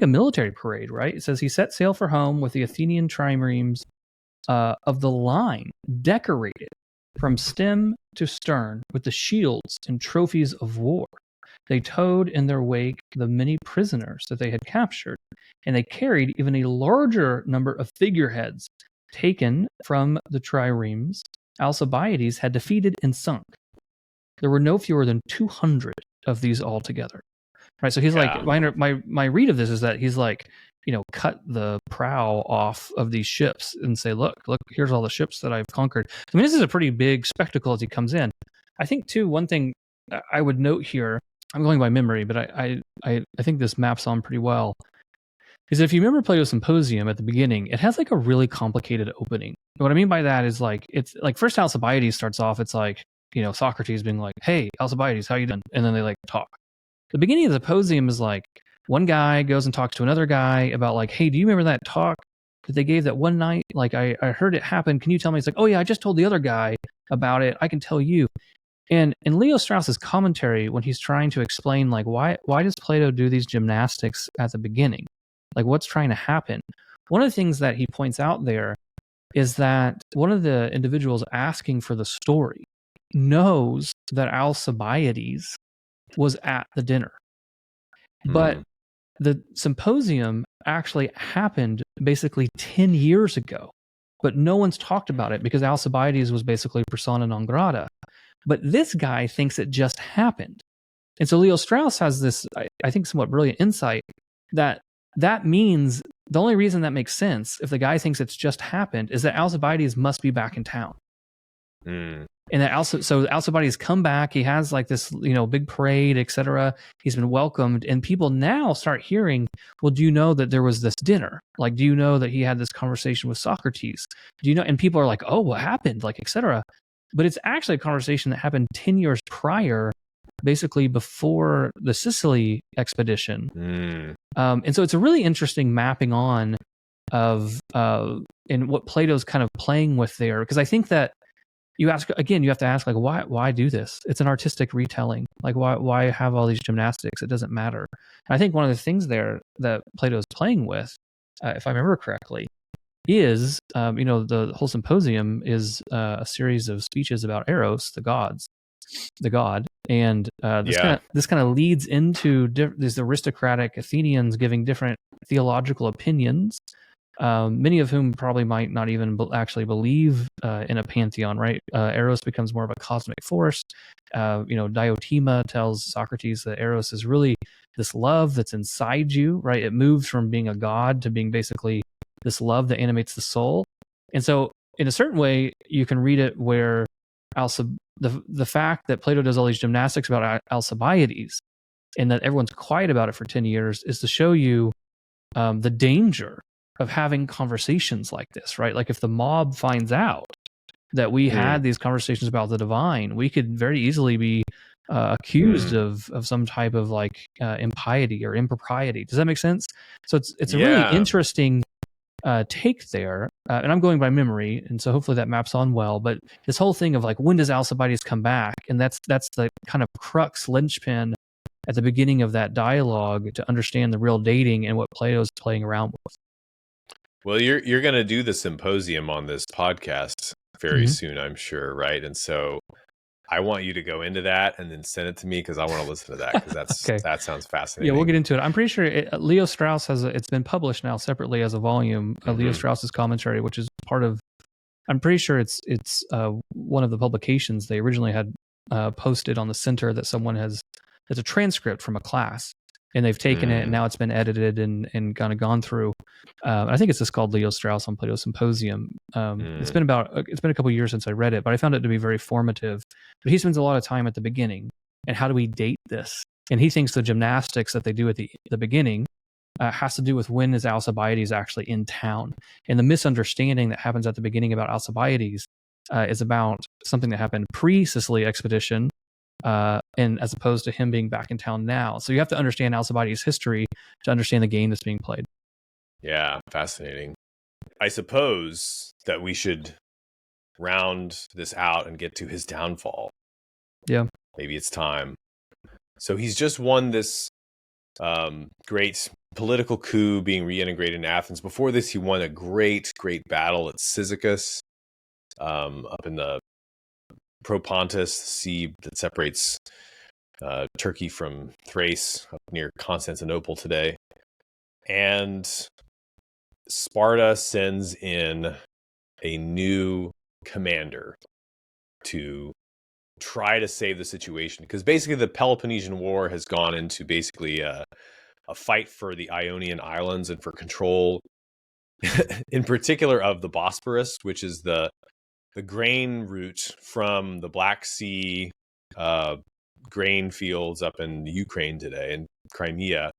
military parade, right? It says he set sail for home with the Athenian triremes of the line decorated from stem to stern with the shields and trophies of war. They towed in their wake the many prisoners that they had captured, and they carried even a larger number of figureheads taken from the triremes Alcibiades had defeated and sunk. There were no fewer than 200 of these altogether. Right, so he's like, my read of this is that he's like, you know, cut the prow off of these ships and say, look, here's all the ships that I've conquered. I mean, this is a pretty big spectacle as he comes in. I think, too, one thing I would note here, I'm going by memory, but I think this maps on pretty well, is if you remember Plato's Symposium at the beginning, it has like a really complicated opening. And what I mean by that is like, it's like first Alcibiades starts off, it's like, you know, Socrates being like, hey, Alcibiades, how you doing? And then they like talk. The beginning of the symposium is like one guy goes and talks to another guy about like, hey, do you remember that talk that they gave that one night? Like, I heard it happen. Can you tell me? It's like, oh yeah, I just told the other guy about it. I can tell you. And in Leo Strauss's commentary, when he's trying to explain like why does Plato do these gymnastics at the beginning? Like, what's trying to happen? One of the things that he points out there is that one of the individuals asking for the story knows that Alcibiades was at the dinner. But the symposium actually happened basically 10 years ago, but no one's talked about it because Alcibiades was basically persona non grata. But this guy thinks it just happened. And so Leo Strauss has this, I think, somewhat brilliant insight that means the only reason that makes sense if the guy thinks it's just happened is that Alcibiades must be back in town. And that so Alcibiades come back. He has like this, big parade, etc. He's been welcomed, and people now start hearing, well, do you know that there was this dinner? Like, do you know that he had this conversation with Socrates? Do you know? And people are like, oh, what happened? Like, etc. But it's actually a conversation that happened 10 years prior, basically before the Sicily expedition. And so it's a really interesting mapping on of in what Plato's kind of playing with there, because I think that you have to ask, like, why do this? It's an artistic retelling. Like, why have all these gymnastics? It doesn't matter. And I think one of the things there that Plato is playing with, if I remember correctly, is the whole symposium is a series of speeches about Eros, the god, and this kind of leads into these aristocratic Athenians giving different theological opinions. Many of whom probably might not even actually believe in a pantheon, right? Eros becomes more of a cosmic force. Diotima tells Socrates that Eros is really this love that's inside you, right? It moves from being a god to being basically this love that animates the soul. And so, in a certain way, you can read it where the fact that Plato does all these gymnastics about Alcibiades and that everyone's quiet about it for 10 years is to show you the danger of having conversations like this, right? Like if the mob finds out that we had these conversations about the divine, we could very easily be accused of some type of like impiety or impropriety. Does that make sense? So it's a really interesting take there, and I'm going by memory, and so hopefully that maps on well. But this whole thing of like, when does Alcibiades come back? And that's the kind of crux linchpin at the beginning of that dialogue to understand the real dating and what Plato's playing around with. Well, you're going to do the symposium on this podcast very soon, I'm sure, right? And so I want you to go into that and then send it to me because I want to listen to that because okay. That sounds fascinating. Yeah, we'll get into it. I'm pretty sure Leo Strauss it's been published now separately as a volume. Leo Strauss's commentary, which is part of. I'm pretty sure it's one of the publications they originally had posted on the center that someone has. It's a transcript from a class. And they've taken it, and now it's been edited and kind of gone through. I think it's just called Leo Strauss on Plato's Symposium. It's been a couple of years since I read it, but I found it to be very formative. But he spends a lot of time at the beginning, and how do we date this? And he thinks the gymnastics that they do at the beginning has to do with when is Alcibiades actually in town, and the misunderstanding that happens at the beginning about Alcibiades is about something that happened pre-Sicily expedition. And as opposed to him being back in town now. So you have to understand Alcibiades' history to understand the game that's being played. Yeah, fascinating. I suppose that we should round this out and get to his downfall. Yeah. Maybe it's time. So he's just won this great political coup being reintegrated in Athens. Before this, he won a great battle at Cyzicus up in the Propontis, sea that separates Turkey from Thrace, up near Constantinople today. And Sparta sends in a new commander to try to save the situation. Because basically the Peloponnesian War has gone into basically a fight for the Ionian Islands and for control, in particular, of the Bosporus, which is the grain route from the Black Sea grain fields up in Ukraine today and Crimea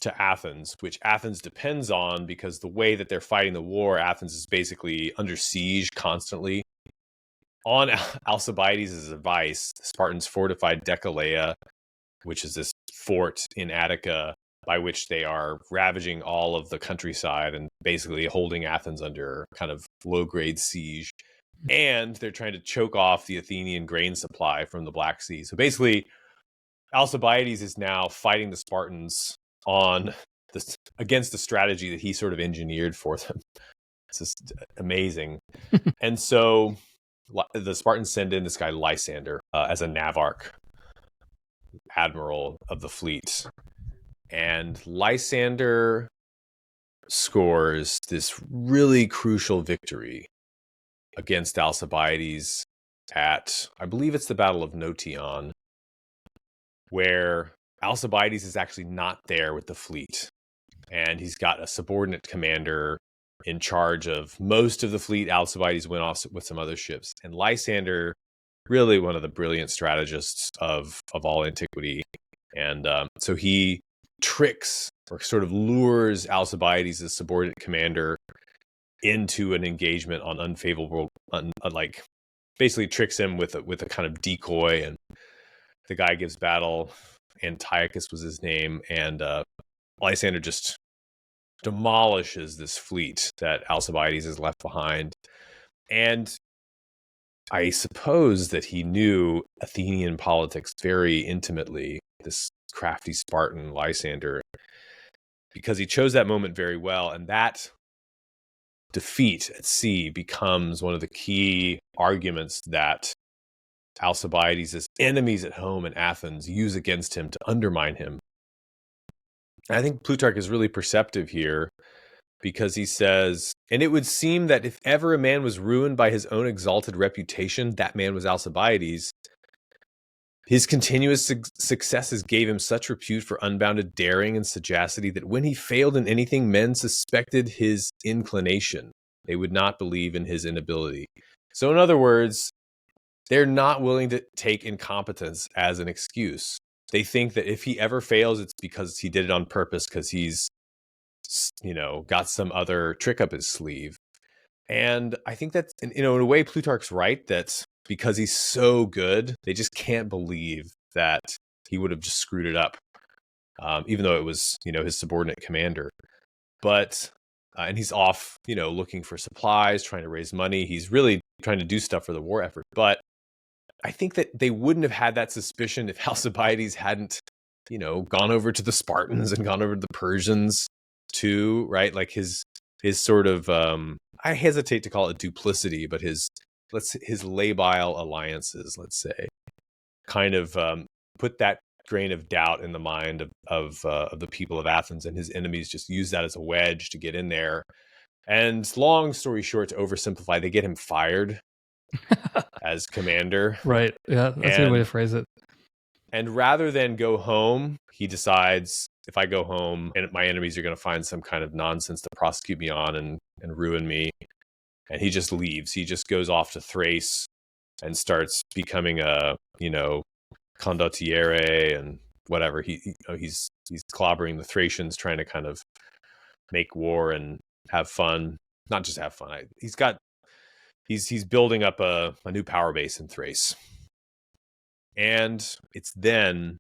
to Athens, which Athens depends on because the way that they're fighting the war, Athens is basically under siege constantly. On Alcibiades' advice, the Spartans fortified Decelea, which is this fort in Attica by which they are ravaging all of the countryside and basically holding Athens under kind of low-grade siege. And they're trying to choke off the Athenian grain supply from the Black Sea. So basically, Alcibiades is now fighting the Spartans against the strategy that he sort of engineered for them. It's just amazing. And so the Spartans send in this guy Lysander as a navarch, admiral of the fleet. And Lysander scores this really crucial victory against Alcibiades at, I believe it's the Battle of Notion, where Alcibiades is actually not there with the fleet. And he's got a subordinate commander in charge of most of the fleet. Alcibiades went off with some other ships. And Lysander, really one of the brilliant strategists of all antiquity. And so he tricks or sort of lures Alcibiades, the subordinate commander, into an engagement on unfavorable, like basically tricks him with a kind of decoy, and the guy gives battle. Antiochus was his name, and Lysander just demolishes this fleet that Alcibiades has left behind. And I suppose that he knew Athenian politics very intimately, this crafty Spartan Lysander, because he chose that moment very well. And that defeat at sea becomes one of the key arguments that Alcibiades' enemies at home in Athens use against him to undermine him. And I think Plutarch is really perceptive here, because he says, and it would seem that if ever a man was ruined by his own exalted reputation, that man was Alcibiades. His continuous successes gave him such repute for unbounded daring and sagacity that when he failed in anything, men suspected his inclination. They would not believe in his inability. So in other words, they're not willing to take incompetence as an excuse. They think that if he ever fails, it's because he did it on purpose, because he's, got some other trick up his sleeve. And I think that, in a way, Plutarch's right, that because he's so good, they just can't believe that he would have just screwed it up, even though it was, his subordinate commander. But, and he's off, looking for supplies, trying to raise money. He's really trying to do stuff for the war effort. But I think that they wouldn't have had that suspicion if Alcibiades hadn't, gone over to the Spartans and gone over to the Persians too, right? Like his sort of, I hesitate to call it duplicity, but his labile alliances, let's say, kind of put that grain of doubt in the mind of the people of Athens, and his enemies just use that as a wedge to get in there. And long story short, to oversimplify, they get him fired as commander. Right. Yeah, that's a good way to phrase it. And rather than go home, he decides, if I go home, and my enemies are going to find some kind of nonsense to prosecute me on and ruin me. And he just leaves. He just goes off to Thrace and starts becoming a, condottiere and whatever. He's clobbering the Thracians, trying to kind of make war and have fun. Not just have fun. He's building up a new power base in Thrace. And it's then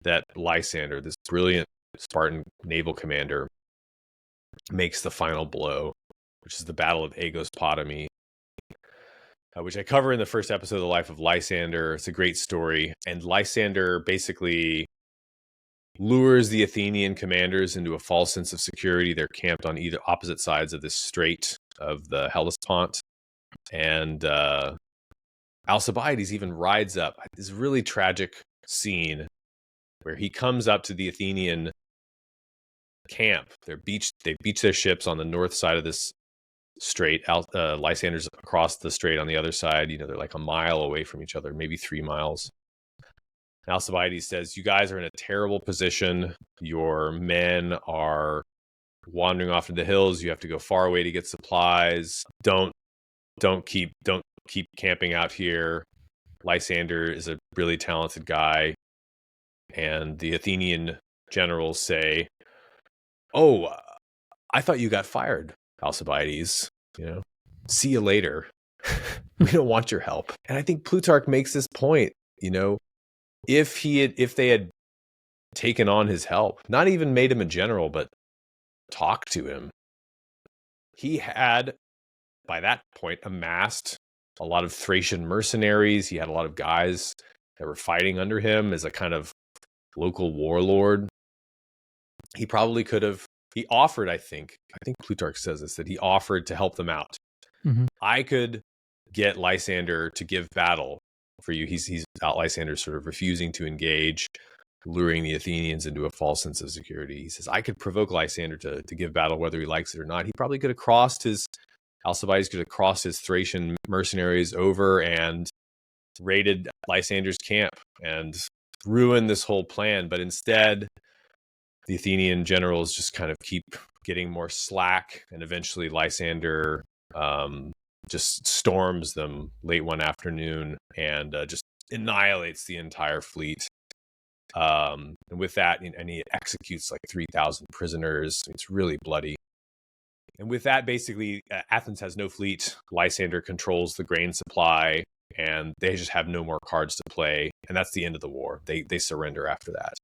that Lysander, this brilliant Spartan naval commander, makes the final blow, which is the Battle of Aegospotami, which I cover in the first episode of the Life of Lysander. It's a great story. And Lysander basically lures the Athenian commanders into a false sense of security. They're camped on either opposite sides of this strait of the Hellespont. And Alcibiades even rides up. This really tragic scene where he comes up to the Athenian camp. They beach their ships on the north side of this strait. Lysander's across the strait on the other side. They're like a mile away from each other, maybe 3 miles. And Alcibiades says, "You guys are in a terrible position. Your men are wandering off into the hills. You have to go far away to get supplies. Don't keep camping out here. Lysander is a really talented guy." And the Athenian generals say, "Oh, I thought you got fired, Alcibiades. See you later. We don't want your help." And I think Plutarch makes this point, if they had taken on his help, not even made him a general, but talked to him, he had, by that point, amassed a lot of Thracian mercenaries. He had a lot of guys that were fighting under him as a kind of local warlord. He probably could have, he offered, I think Plutarch says this, that he offered to help them out. Mm-hmm. I could get Lysander to give battle for you. Lysander's sort of refusing to engage. luring the Athenians into a false sense of security. He says, I could provoke Lysander to give battle whether he likes it or not. He probably could have Alcibiades could have crossed his Thracian mercenaries over and raided Lysander's camp and ruined this whole plan. But instead, the Athenian generals just kind of keep getting more slack, and eventually Lysander just storms them late one afternoon and just annihilates the entire fleet. And with that, and he executes like 3,000 prisoners. It's really bloody. And with that, basically, Athens has no fleet. Lysander controls the grain supply, and they just have no more cards to play. And that's the end of the war. They surrender after that.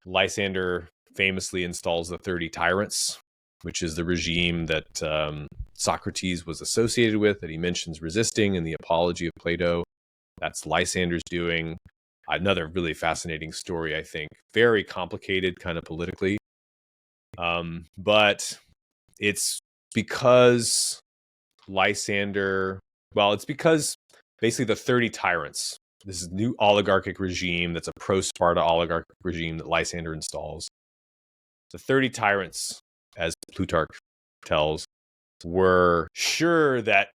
Lysander famously installs the 30 tyrants, which is the regime that Socrates was associated with, that he mentions resisting in the Apology of Plato. That's Lysander's doing. Another really fascinating story, I think. Very complicated, kind of politically. But it's because it's because basically the 30 tyrants, this is new oligarchic regime that's a pro-Sparta oligarchic regime that Lysander installs. The 30 tyrants, as Plutarch tells, were sure that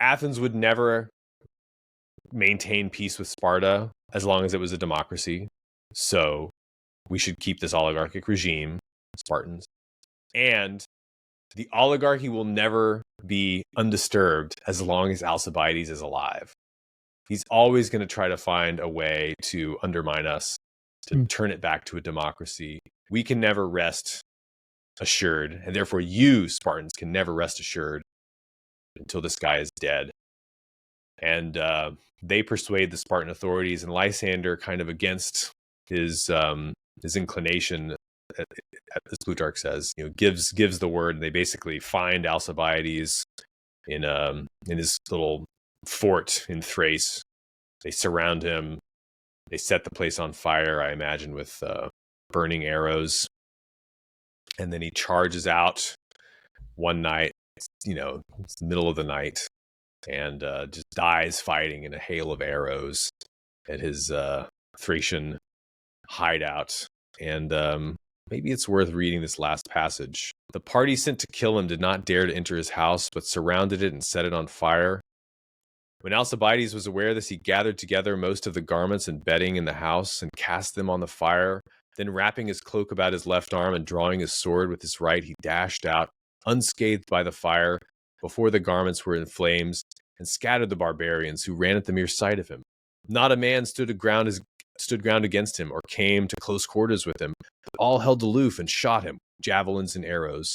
Athens would never maintain peace with Sparta as long as it was a democracy. So we should keep this oligarchic regime, Spartans. And the oligarchy will never be undisturbed as long as Alcibiades is alive. He's always going to try to find a way to undermine us, to turn it back to a democracy. We can never rest assured, and therefore you, Spartans, can never rest assured until this guy is dead. And they persuade the Spartan authorities, and Lysander, kind of against his inclination, as Plutarch says, gives the word, and they basically find Alcibiades in his little fort in Thrace. They surround him. They set the place on fire, I imagine, with burning arrows. And then he charges out one night. It's the middle of the night, and just dies fighting in a hail of arrows at his Thracian hideout. And maybe it's worth reading this last passage. The party sent to kill him did not dare to enter his house, but surrounded it and set it on fire. When Alcibiades was aware of this, he gathered together most of the garments and bedding in the house and cast them on the fire. Then, wrapping his cloak about his left arm and drawing his sword with his right, he dashed out, unscathed by the fire, before the garments were in flames, and scattered the barbarians who ran at the mere sight of him. Not a man stood ground against him or came to close quarters with him, but all held aloof and shot him with javelins and arrows.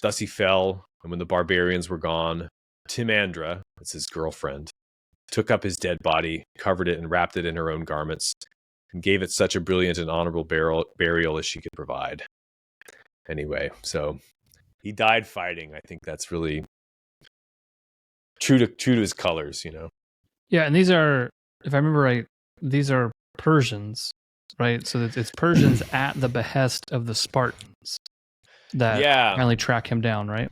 Thus he fell, and when the barbarians were gone, Timandra, that's his girlfriend, took up his dead body, covered it, and wrapped it in her own garments, and gave it such a brilliant and honorable burial as she could provide. Anyway, so he died fighting. I think that's really true to his colors, Yeah, and these are, if I remember right, these are Persians, right? So it's Persians at the behest of the Spartans that finally track him down, right?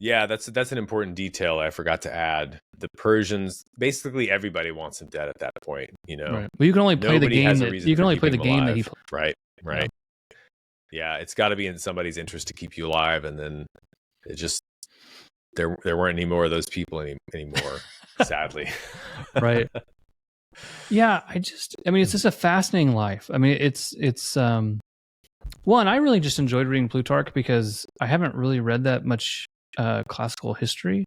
Yeah, that's an important detail I forgot to add. The Persians, basically everybody wants him dead at that point, Right. Well, you can only play the game that he played. Right. Yeah, it's got to be in somebody's interest to keep you alive, and then it just there weren't any more of those people anymore, sadly. Right. Yeah, it's just a fascinating life. I mean, it's one, I really just enjoyed reading Plutarch because I haven't really read that much classical history.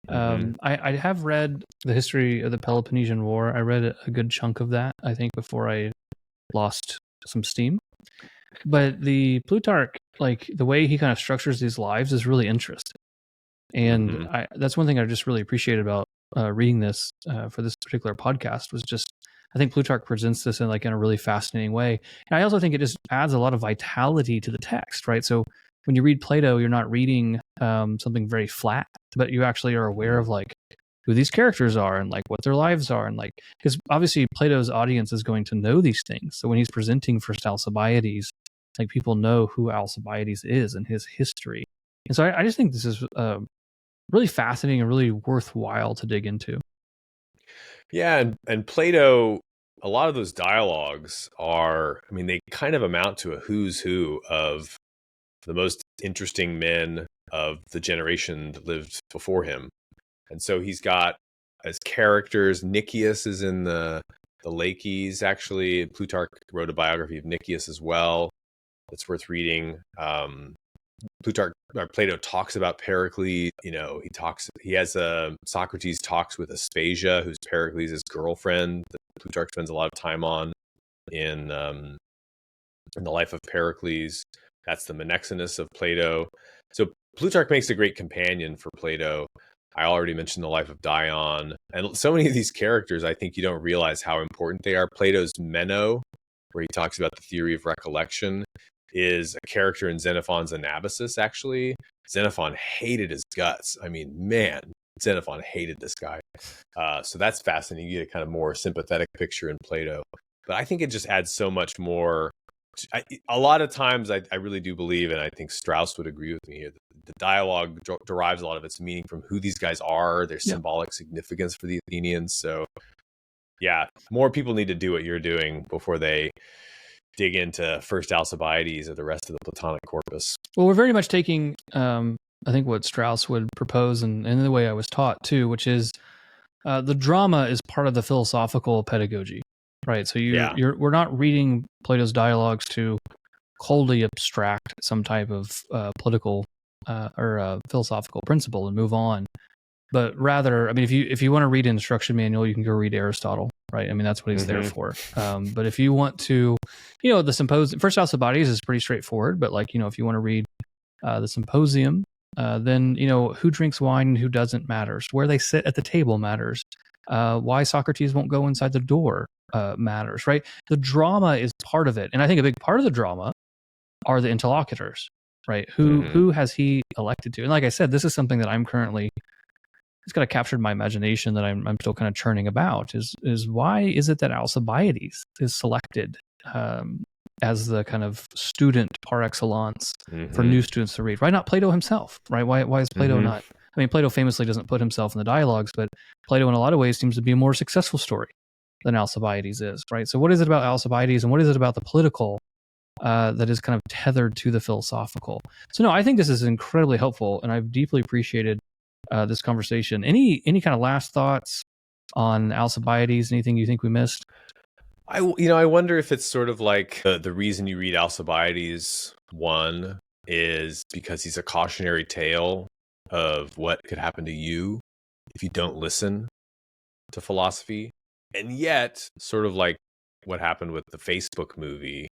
I have read the history of the Peloponnesian War. I read a good chunk of that, I think, before I lost some steam. But the Plutarch, like the way he kind of structures these lives is really interesting. And that's one thing I just really appreciated about reading this for this particular podcast was just, I think Plutarch presents this in a really fascinating way. And I also think it just adds a lot of vitality to the text, right? So when you read Plato, you're not reading something very flat, but you actually are aware of who these characters are and what their lives are, and because obviously Plato's audience is going to know these things. So when he's presenting for Alcibiades, people know who Alcibiades is and his history. And so I just think this is really fascinating and really worthwhile to dig into. Yeah, and Plato, a lot of those dialogues are, I mean, they kind of amount to a who's who of the most interesting men of the generation that lived before him. And so he's got as characters, Nicias is in the Laches, actually. Plutarch wrote a biography of Nicias as well. That's worth reading. Plutarch or Plato talks about Pericles. He has Socrates talks with Aspasia, who's Pericles' girlfriend, that Plutarch spends a lot of time on in the Life of Pericles. That's the Menexenus of Plato. So Plutarch makes a great companion for Plato. I already mentioned the Life of Dion. And so many of these characters, I think you don't realize how important they are. Plato's Meno, where he talks about the theory of recollection, is a character in Xenophon's Anabasis, actually. Xenophon hated his guts. I mean, man, Xenophon hated this guy. So that's fascinating. You get a kind of more sympathetic picture in Plato. But I think it just adds so much more. A lot of times, I really do believe, and I think Strauss would agree with me here, that the dialogue derives a lot of its meaning from who these guys are, their symbolic significance for the Athenians. So, yeah, more people need to do what you're doing before they dig into First Alcibiades or the rest of the Platonic corpus. Well, we're very much taking, I think, what Strauss would propose, and the way I was taught too, which is the drama is part of the philosophical pedagogy, right? So we're not reading Plato's dialogues to coldly abstract some type of political or philosophical principle and move on, but rather, I mean, if you want to read an instruction manual, you can go read Aristotle, right? I mean, that's what he's there for. But if you want to, the symposium, First Alcibiades is pretty straightforward, but if you want to read the symposium, then, who drinks wine and who doesn't matters. Where they sit at the table matters. Why Socrates won't go inside the door matters, right? The drama is part of it. And I think a big part of the drama are the interlocutors, right? Who has he elected to? And like I said, this is something that I'm currently, it's kind of captured my imagination that I'm still kind of churning about is why is it that Alcibiades is selected as the kind of student par excellence for new students to read? Why not Plato himself, right? Why is Plato not? I mean, Plato famously doesn't put himself in the dialogues, but Plato in a lot of ways seems to be a more successful story than Alcibiades is, right? So what is it about Alcibiades and what is it about the political that is kind of tethered to the philosophical? So no, I think this is incredibly helpful, and I've deeply appreciated this conversation. Any kind of last thoughts on Alcibiades? Anything you think we missed? I wonder if it's sort of like the reason you read Alcibiades, one, is because he's a cautionary tale of what could happen to you if you don't listen to philosophy. And yet, sort of like what happened with the Facebook movie,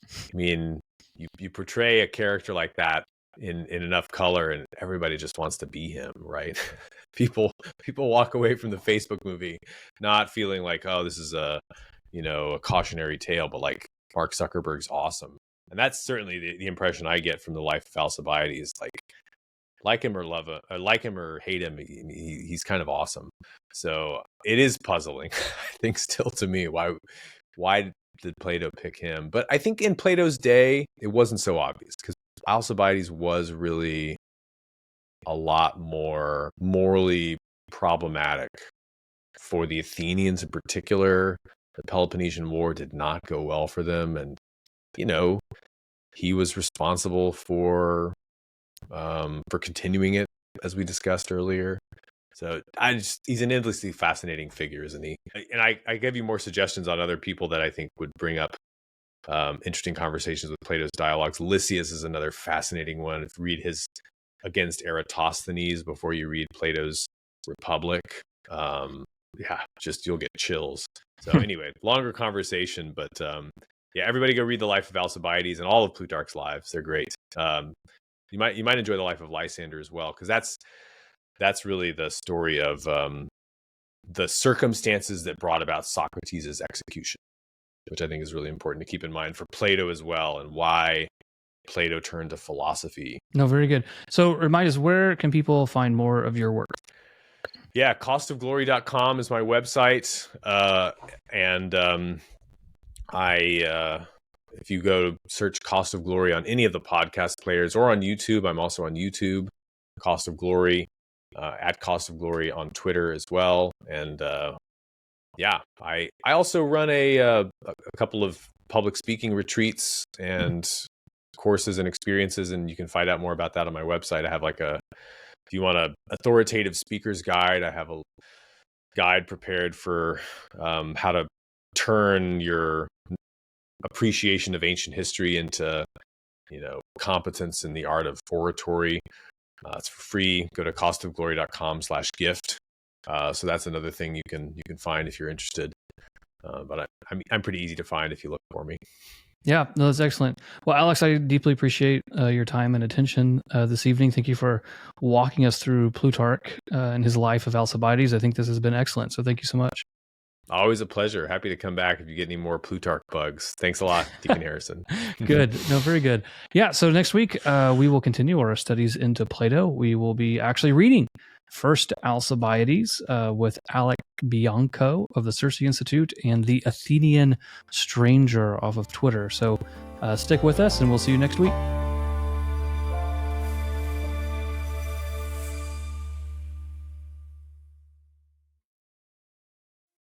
I mean, you portray a character like that in enough color and everybody just wants to be him, right? people walk away from the Facebook movie not feeling like, oh, this is a cautionary tale, but like Mark Zuckerberg's awesome. And that's certainly the impression I get from the Life of Alcibiades. Like him or love him, like him or hate him, he's kind of awesome. So it is puzzling, I think, still to me, why did Plato pick him? But I think in Plato's day, it wasn't so obvious because Alcibiades was really a lot more morally problematic for the Athenians in particular. The Peloponnesian War did not go well for them. And, he was responsible for continuing it, as we discussed earlier. So he's an endlessly fascinating figure, isn't he? And I give you more suggestions on other people that I think would bring up interesting conversations with Plato's dialogues. Lysias is another fascinating one. Read his Against Eratosthenes before you read Plato's Republic. You'll get chills. So anyway, longer conversation, but everybody go read the Life of Alcibiades and all of Plutarch's lives. They're great. You might enjoy the Life of Lysander as well, because that's really the story of the circumstances that brought about Socrates' execution, which I think is really important to keep in mind for Plato as well, and why Plato turned to philosophy. No, very good. So remind us, where can people find more of your work? Yeah, costofglory.com is my website. If you go to search Cost of Glory on any of the podcast players or on YouTube, I'm also on YouTube, Cost of Glory, at Cost of Glory on Twitter as well. And Yeah, I also run a couple of public speaking retreats and courses and experiences, and you can find out more about that on my website. I have if you want a authoritative speaker's guide, I have a guide prepared for how to turn your appreciation of ancient history into, competence in the art of oratory. It's for free. Go to costofglory.com/gift. So that's another thing you can find if you're interested. But I'm pretty easy to find if you look for me. Yeah, no, that's excellent. Well, Alex, I deeply appreciate your time and attention this evening. Thank you for walking us through Plutarch and his Life of Alcibiades. I think this has been excellent. So thank you so much. Always a pleasure. Happy to come back if you get any more Plutarch bugs. Thanks a lot, Deacon Harrison. Good. No, very good. Yeah. So next week, we will continue our studies into Plato. We will be actually reading First Alcibiades with Alec Bianco of the Circe Institute and the Athenian Stranger off of Twitter. So stick with us and we'll see you next week.